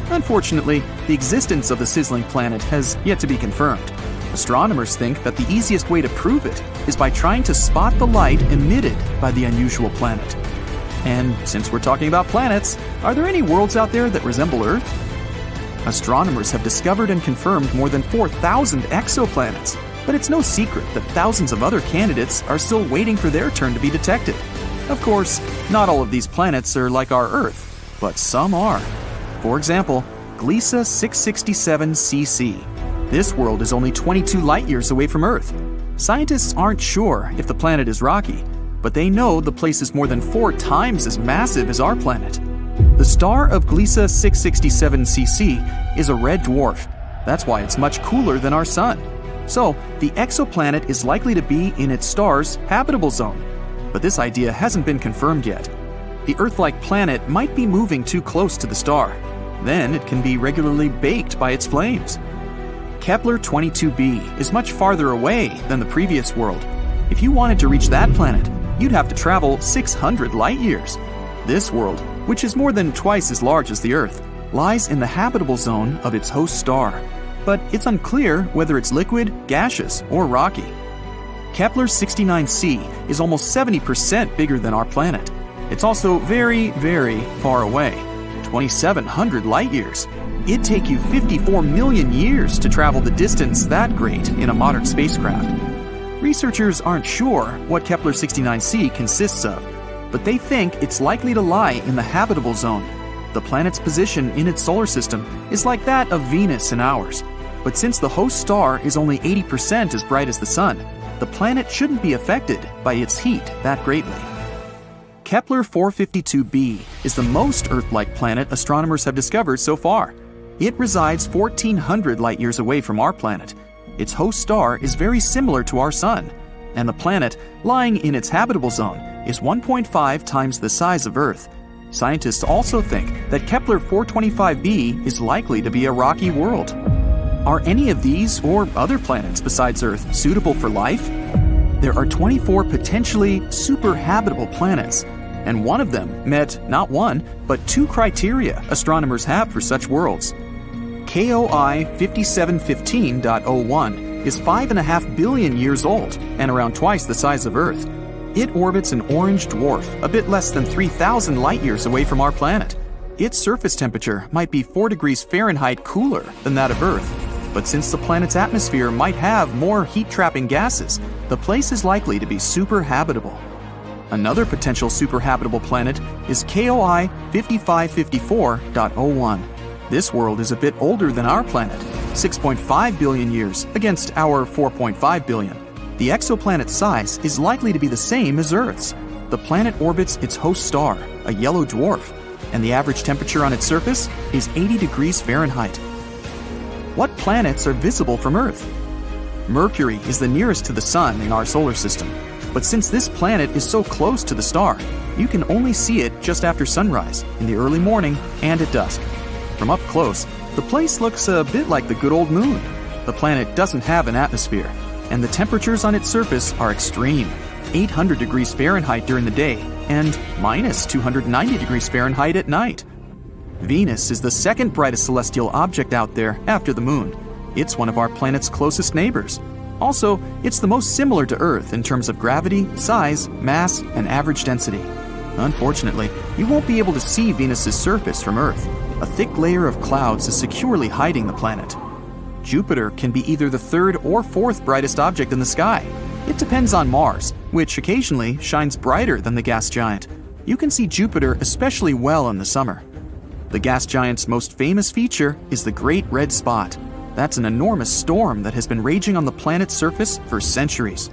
Unfortunately, the existence of the sizzling planet has yet to be confirmed. Astronomers think that the easiest way to prove it is by trying to spot the light emitted by the unusual planet. And since we're talking about planets, are there any worlds out there that resemble Earth? Astronomers have discovered and confirmed more than 4,000 exoplanets, but it's no secret that thousands of other candidates are still waiting for their turn to be detected. Of course, not all of these planets are like our Earth, but some are. For example, Gliese 667cc. This world is only 22 light-years away from Earth. Scientists aren't sure if the planet is rocky, but they know the place is more than 4 times as massive as our planet. The star of Gliese 667cc is a red dwarf. That's why it's much cooler than our Sun. So, the exoplanet is likely to be in its star's habitable zone. But this idea hasn't been confirmed yet. The Earth-like planet might be moving too close to the star. Then it can be regularly baked by its flames. Kepler 22b is much farther away than the previous world. If you wanted to reach that planet, you'd have to travel 600 light-years. This world, which is more than twice as large as the Earth, lies in the habitable zone of its host star. But it's unclear whether it's liquid, gaseous, or rocky. Kepler 69c is almost 70% bigger than our planet. It's also very, very far away, 2,700 light-years. It'd take you 54 million years to travel the distance that great in a modern spacecraft. Researchers aren't sure what Kepler 69c consists of, but they think it's likely to lie in the habitable zone. The planet's position in its solar system is like that of Venus in ours. But since the host star is only 80% as bright as the Sun, the planet shouldn't be affected by its heat that greatly. Kepler 452b is the most Earth-like planet astronomers have discovered so far. It resides 1,400 light-years away from our planet. Its host star is very similar to our Sun, and the planet, lying in its habitable zone, is 1.5 times the size of Earth. Scientists also think that Kepler 425b is likely to be a rocky world. Are any of these or other planets besides Earth suitable for life? There are 24 potentially super-habitable planets, and one of them met not one, but 2 criteria astronomers have for such worlds. KOI 5715.01 is 5.5 billion years old and around twice the size of Earth. It orbits an orange dwarf a bit less than 3,000 light-years away from our planet. Its surface temperature might be 4 degrees Fahrenheit cooler than that of Earth. But since the planet's atmosphere might have more heat-trapping gases, the place is likely to be super-habitable. Another potential super-habitable planet is KOI 5554.01. This world is a bit older than our planet, 6.5 billion years against our 4.5 billion. The exoplanet's size is likely to be the same as Earth's. The planet orbits its host star, a yellow dwarf, and the average temperature on its surface is 80 degrees Fahrenheit. What planets are visible from Earth? Mercury is the nearest to the Sun in our solar system, but since this planet is so close to the star, you can only see it just after sunrise, in the early morning, and at dusk. From up close, the place looks a bit like the good old moon. The planet doesn't have an atmosphere, and the temperatures on its surface are extreme, 800 degrees Fahrenheit during the day and minus 290 degrees Fahrenheit at night. Venus is the second brightest celestial object out there after the moon. It's one of our planet's closest neighbors. Also, it's the most similar to Earth in terms of gravity, size, mass, and average density. Unfortunately, you won't be able to see Venus's surface from Earth. A thick layer of clouds is securely hiding the planet. Jupiter can be either the third or fourth brightest object in the sky. It depends on Mars, which occasionally shines brighter than the gas giant. You can see Jupiter especially well in the summer. The gas giant's most famous feature is the Great Red Spot. That's an enormous storm that has been raging on the planet's surface for centuries.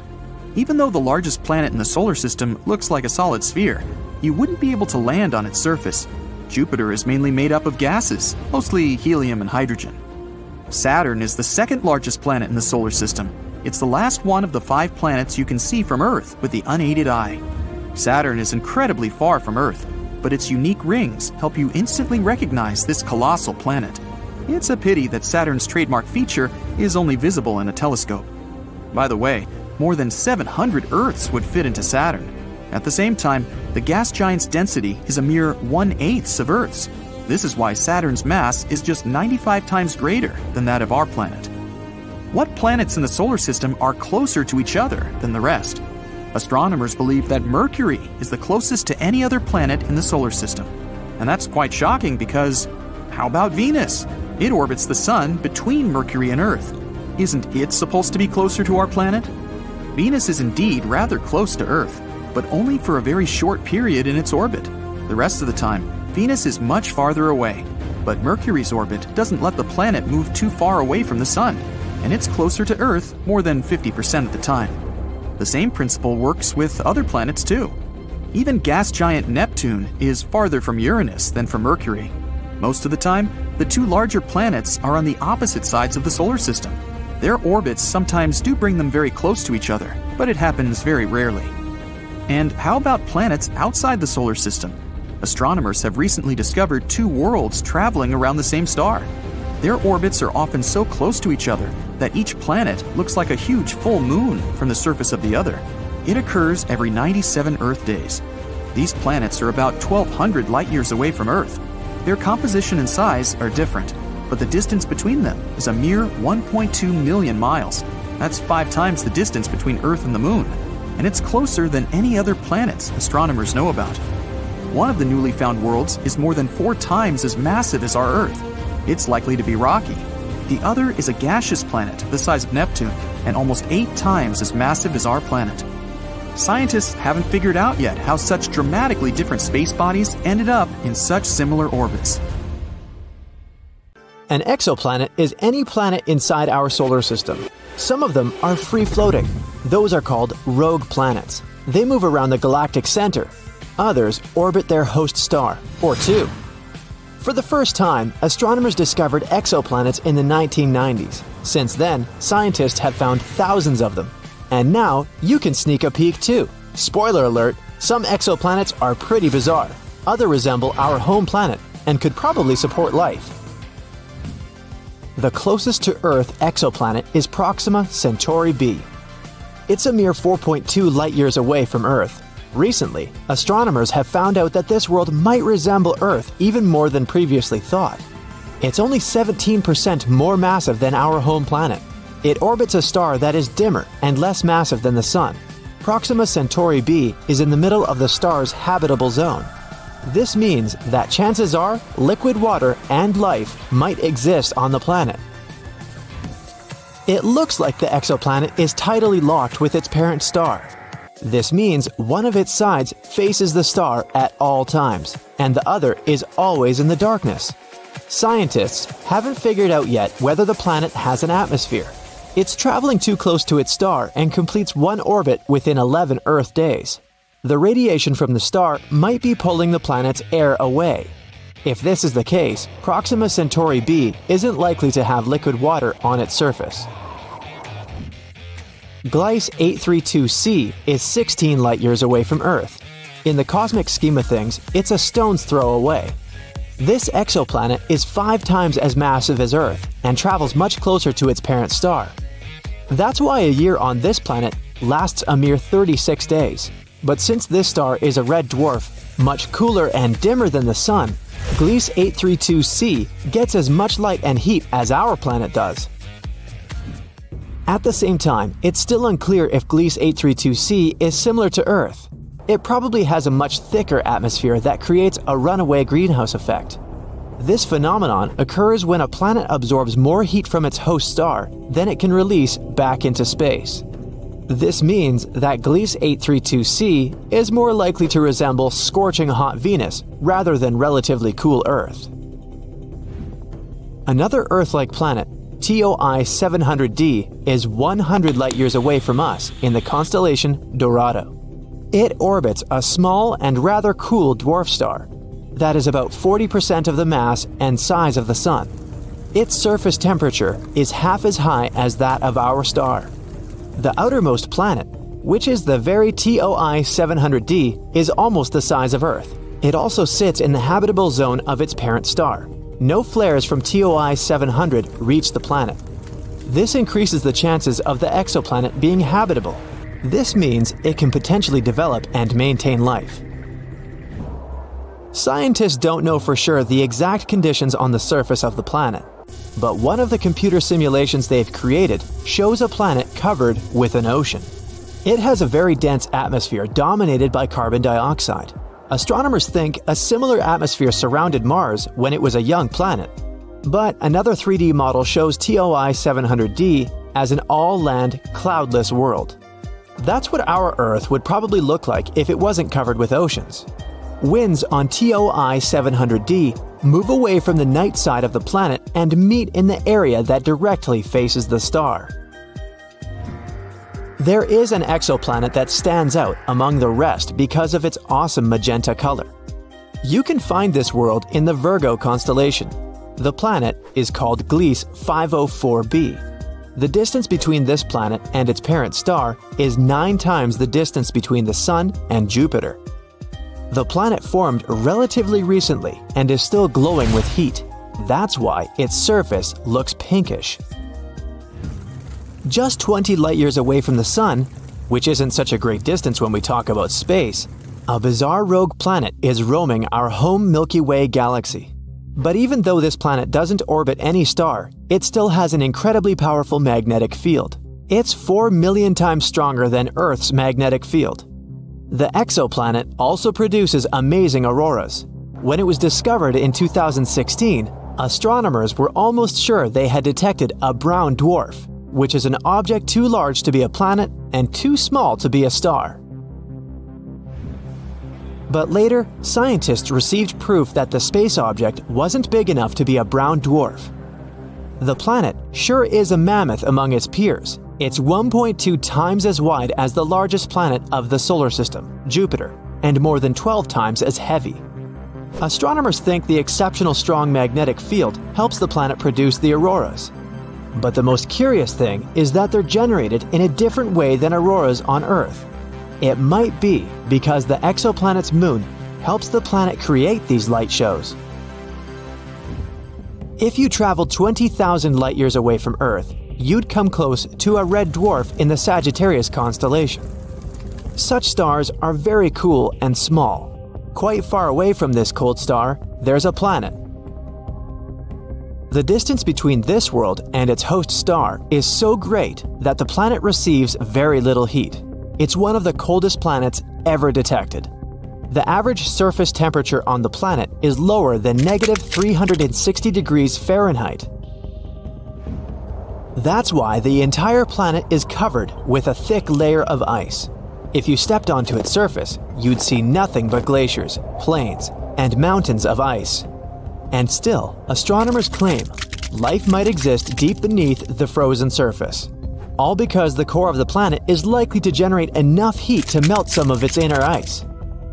Even though the largest planet in the solar system looks like a solid sphere, you wouldn't be able to land on its surface. Jupiter is mainly made up of gases, mostly helium and hydrogen. Saturn is the second largest planet in the solar system. It's the last one of the 5 planets you can see from Earth with the unaided eye. Saturn is incredibly far from Earth, but its unique rings help you instantly recognize this colossal planet. It's a pity that Saturn's trademark feature is only visible in a telescope. By the way, more than 700 Earths would fit into Saturn. At the same time, the gas giant's density is a mere 1/8 of Earth's. This is why Saturn's mass is just 95 times greater than that of our planet. What planets in the solar system are closer to each other than the rest? Astronomers believe that Mercury is the closest to any other planet in the solar system. And that's quite shocking because, how about Venus? It orbits the Sun between Mercury and Earth. Isn't it supposed to be closer to our planet? Venus is indeed rather close to Earth, but only for a very short period in its orbit. The rest of the time, Venus is much farther away. But Mercury's orbit doesn't let the planet move too far away from the Sun, and it's closer to Earth more than 50% of the time. The same principle works with other planets too. Even gas giant Neptune is farther from Uranus than from Mercury. Most of the time, the 2 larger planets are on the opposite sides of the solar system. Their orbits sometimes do bring them very close to each other, but it happens very rarely. And how about planets outside the solar system? Astronomers have recently discovered 2 worlds traveling around the same star. Their orbits are often so close to each other that each planet looks like a huge full moon from the surface of the other. It occurs every 97 Earth days. These planets are about 1,200 light-years away from Earth. Their composition and size are different, but the distance between them is a mere 1.2 million miles. That's 5 times the distance between Earth and the Moon, and it's closer than any other planets astronomers know about. One of the newly found worlds is more than 4 times as massive as our Earth. It's likely to be rocky. The other is a gaseous planet the size of Neptune and almost 8 times as massive as our planet. Scientists haven't figured out yet how such dramatically different space bodies ended up in such similar orbits. An exoplanet is any planet inside our solar system. Some of them are free-floating. Those are called rogue planets. They move around the galactic center. Others orbit their host star, or 2. For the first time, astronomers discovered exoplanets in the 1990s. Since then, scientists have found thousands of them. And now, you can sneak a peek too. Spoiler alert, some exoplanets are pretty bizarre. Others resemble our home planet and could probably support life. The closest to Earth exoplanet is Proxima Centauri b. It's a mere 4.2 light-years away from Earth. Recently, astronomers have found out that this world might resemble Earth even more than previously thought. It's only 17% more massive than our home planet. It orbits a star that is dimmer and less massive than the Sun. Proxima Centauri b is in the middle of the star's habitable zone. This means that chances are liquid water and life might exist on the planet. It looks like the exoplanet is tidally locked with its parent star. This means one of its sides faces the star at all times, and the other is always in the darkness. Scientists haven't figured out yet whether the planet has an atmosphere. It's traveling too close to its star and completes one orbit within 11 Earth days. The radiation from the star might be pulling the planet's air away. If this is the case, Proxima Centauri b isn't likely to have liquid water on its surface. Gliese 832c is 16 light-years away from Earth. In the cosmic scheme of things, it's a stone's throw away. This exoplanet is 5 times as massive as Earth and travels much closer to its parent star. That's why a year on this planet lasts a mere 36 days. But since this star is a red dwarf, much cooler and dimmer than the Sun, Gliese 832c gets as much light and heat as our planet does. At the same time, it's still unclear if Gliese 832c is similar to Earth. It probably has a much thicker atmosphere that creates a runaway greenhouse effect. This phenomenon occurs when a planet absorbs more heat from its host star than it can release back into space. This means that Gliese 832c is more likely to resemble scorching hot Venus rather than relatively cool Earth. Another Earth-like planet, TOI 700d, is 100 light-years away from us in the constellation Dorado. It orbits a small and rather cool dwarf star that is about 40% of the mass and size of the Sun. Its surface temperature is half as high as that of our star. The outermost planet, which is the very TOI 700d, is almost the size of Earth. It also sits in the habitable zone of its parent star. No flares from TOI 700 reach the planet. This increases the chances of the exoplanet being habitable. This means it can potentially develop and maintain life. Scientists don't know for sure the exact conditions on the surface of the planet, but one of the computer simulations they've created shows a planet covered with an ocean. It has a very dense atmosphere dominated by carbon dioxide. Astronomers think a similar atmosphere surrounded Mars when it was a young planet. But another 3D model shows TOI 700d as an all-land, cloudless world. That's what our Earth would probably look like if it wasn't covered with oceans. Winds on TOI 700d move away from the night side of the planet and meet in the area that directly faces the star. There is an exoplanet that stands out among the rest because of its awesome magenta color. You can find this world in the Virgo constellation. The planet is called Gliese 504b. The distance between this planet and its parent star is 9 times the distance between the Sun and Jupiter. The planet formed relatively recently and is still glowing with heat. That's why its surface looks pinkish. Just 20 light-years away from the Sun, which isn't such a great distance when we talk about space, a bizarre rogue planet is roaming our home Milky Way galaxy. But even though this planet doesn't orbit any star, it still has an incredibly powerful magnetic field. It's 4 million times stronger than Earth's magnetic field. The exoplanet also produces amazing auroras. When it was discovered in 2016, astronomers were almost sure they had detected a brown dwarf, which is an object too large to be a planet and too small to be a star. But later, scientists received proof that the space object wasn't big enough to be a brown dwarf. The planet sure is a mammoth among its peers. It's 1.2 times as wide as the largest planet of the solar system, Jupiter, and more than 12 times as heavy. Astronomers think the exceptional strong magnetic field helps the planet produce the auroras. But the most curious thing is that they're generated in a different way than auroras on Earth. It might be because the exoplanet's moon helps the planet create these light shows. If you traveled 20,000 light-years away from Earth, you'd come close to a red dwarf in the Sagittarius constellation. Such stars are very cool and small. Quite far away from this cold star, there's a planet. The distance between this world and its host star is so great that the planet receives very little heat. It's one of the coldest planets ever detected. The average surface temperature on the planet is lower than -360 degrees Fahrenheit. That's why the entire planet is covered with a thick layer of ice. If you stepped onto its surface, you'd see nothing but glaciers, plains, and mountains of ice. And still, astronomers claim life might exist deep beneath the frozen surface. All because the core of the planet is likely to generate enough heat to melt some of its inner ice.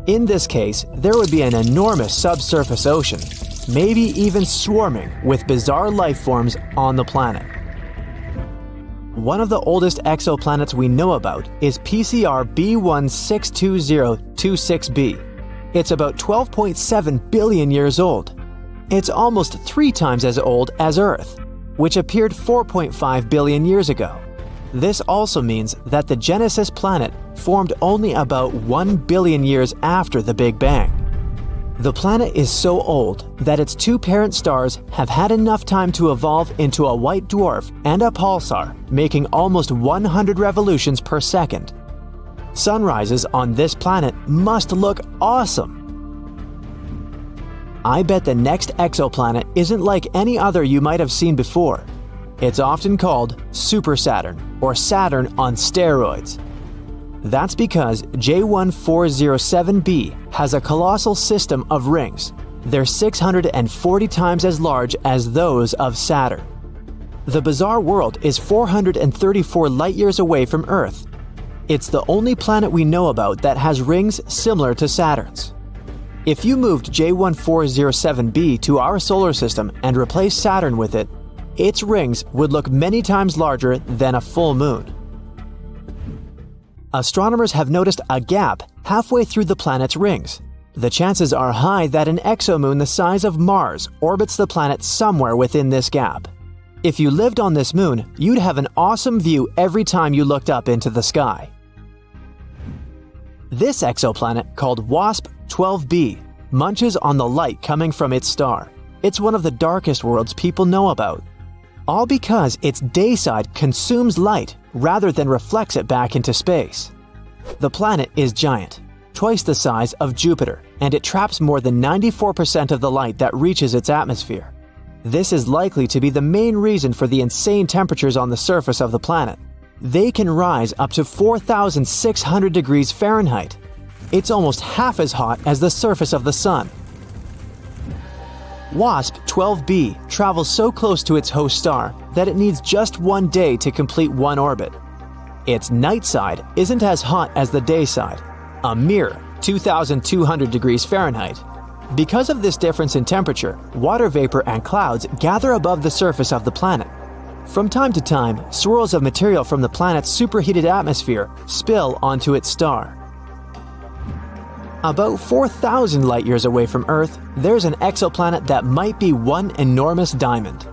In this case, there would be an enormous subsurface ocean, maybe even swarming with bizarre life forms on the planet. One of the oldest exoplanets we know about is PCR B162026b. It's about 12.7 billion years old. It's almost 3 times as old as Earth, which appeared 4.5 billion years ago. This also means that the Genesis planet formed only about 1 billion years after the Big Bang. The planet is so old that its 2 parent stars have had enough time to evolve into a white dwarf and a pulsar, making almost 100 revolutions per second. Sunrises on this planet must look awesome. I bet the next exoplanet isn't like any other you might have seen before. It's often called Super Saturn or Saturn on steroids. That's because J1407b has a colossal system of rings. They're 640 times as large as those of Saturn. The bizarre world is 434 light-years away from Earth. It's the only planet we know about that has rings similar to Saturn's. If you moved J1407b to our solar system and replaced Saturn with it, its rings would look many times larger than a full moon. astronomers have noticed a gap halfway through the planet's rings. The chances are high that an exomoon the size of Mars orbits the planet somewhere within this gap. If you lived on this moon, you'd have an awesome view every time you looked up into the sky. This exoplanet, called WASP-12b, munches on the light coming from its star. It's one of the darkest worlds people know about. All because its day side consumes light rather than reflects it back into space. The planet is giant, twice the size of Jupiter, and it traps more than 94% of the light that reaches its atmosphere. This is likely to be the main reason for the insane temperatures on the surface of the planet. They can rise up to 4,600 degrees Fahrenheit. It's almost half as hot as the surface of the Sun. WASP-12b travels so close to its host star that it needs just one day to complete one orbit. Its night side isn't as hot as the day side, a mere 2,200 degrees Fahrenheit. Because of this difference in temperature, water vapor and clouds gather above the surface of the planet. From time to time, swirls of material from the planet's superheated atmosphere spill onto its star. About 4,000 light-years away from Earth, there's an exoplanet that might be one enormous diamond.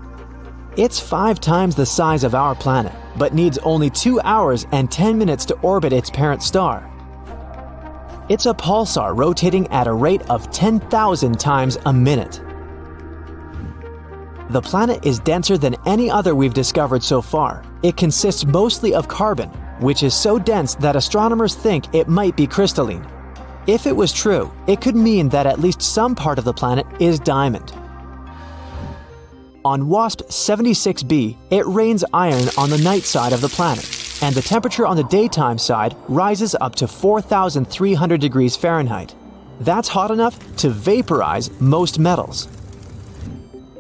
It's 5 times the size of our planet, but needs only 2 hours and 10 minutes to orbit its parent star. It's a pulsar rotating at a rate of 10,000 times a minute. The planet is denser than any other we've discovered so far. It consists mostly of carbon, which is so dense that astronomers think it might be crystalline. If it was true, it could mean that at least some part of the planet is diamond. On WASP-76b, it rains iron on the night side of the planet, and the temperature on the daytime side rises up to 4,300 degrees Fahrenheit. That's hot enough to vaporize most metals.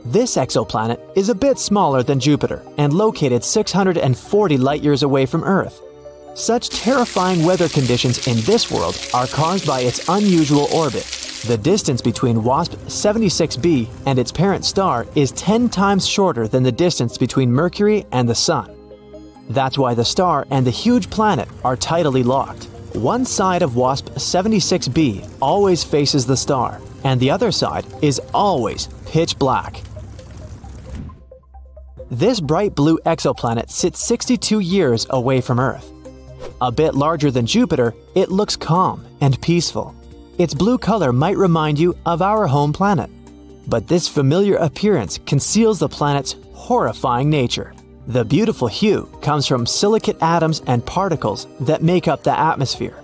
This exoplanet is a bit smaller than Jupiter and located 640 light-years away from Earth. Such terrifying weather conditions in this world are caused by its unusual orbit. The distance between WASP-76b and its parent star is 10 times shorter than the distance between Mercury and the Sun. That's why the star and the huge planet are tidally locked. One side of WASP-76b always faces the star, and the other side is always pitch black. This bright blue exoplanet sits 62 years away from Earth. A bit larger than Jupiter, it looks calm and peaceful. Its blue color might remind you of our home planet. But this familiar appearance conceals the planet's horrifying nature. The beautiful hue comes from silicate atoms and particles that make up the atmosphere.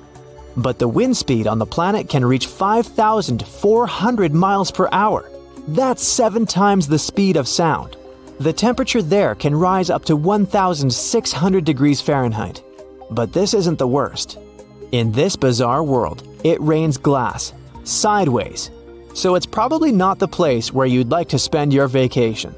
But the wind speed on the planet can reach 5,400 miles per hour. That's 7 times the speed of sound. The temperature there can rise up to 1,600 degrees Fahrenheit. But this isn't the worst. In this bizarre world, it rains glass, sideways. So it's probably not the place where you'd like to spend your vacation.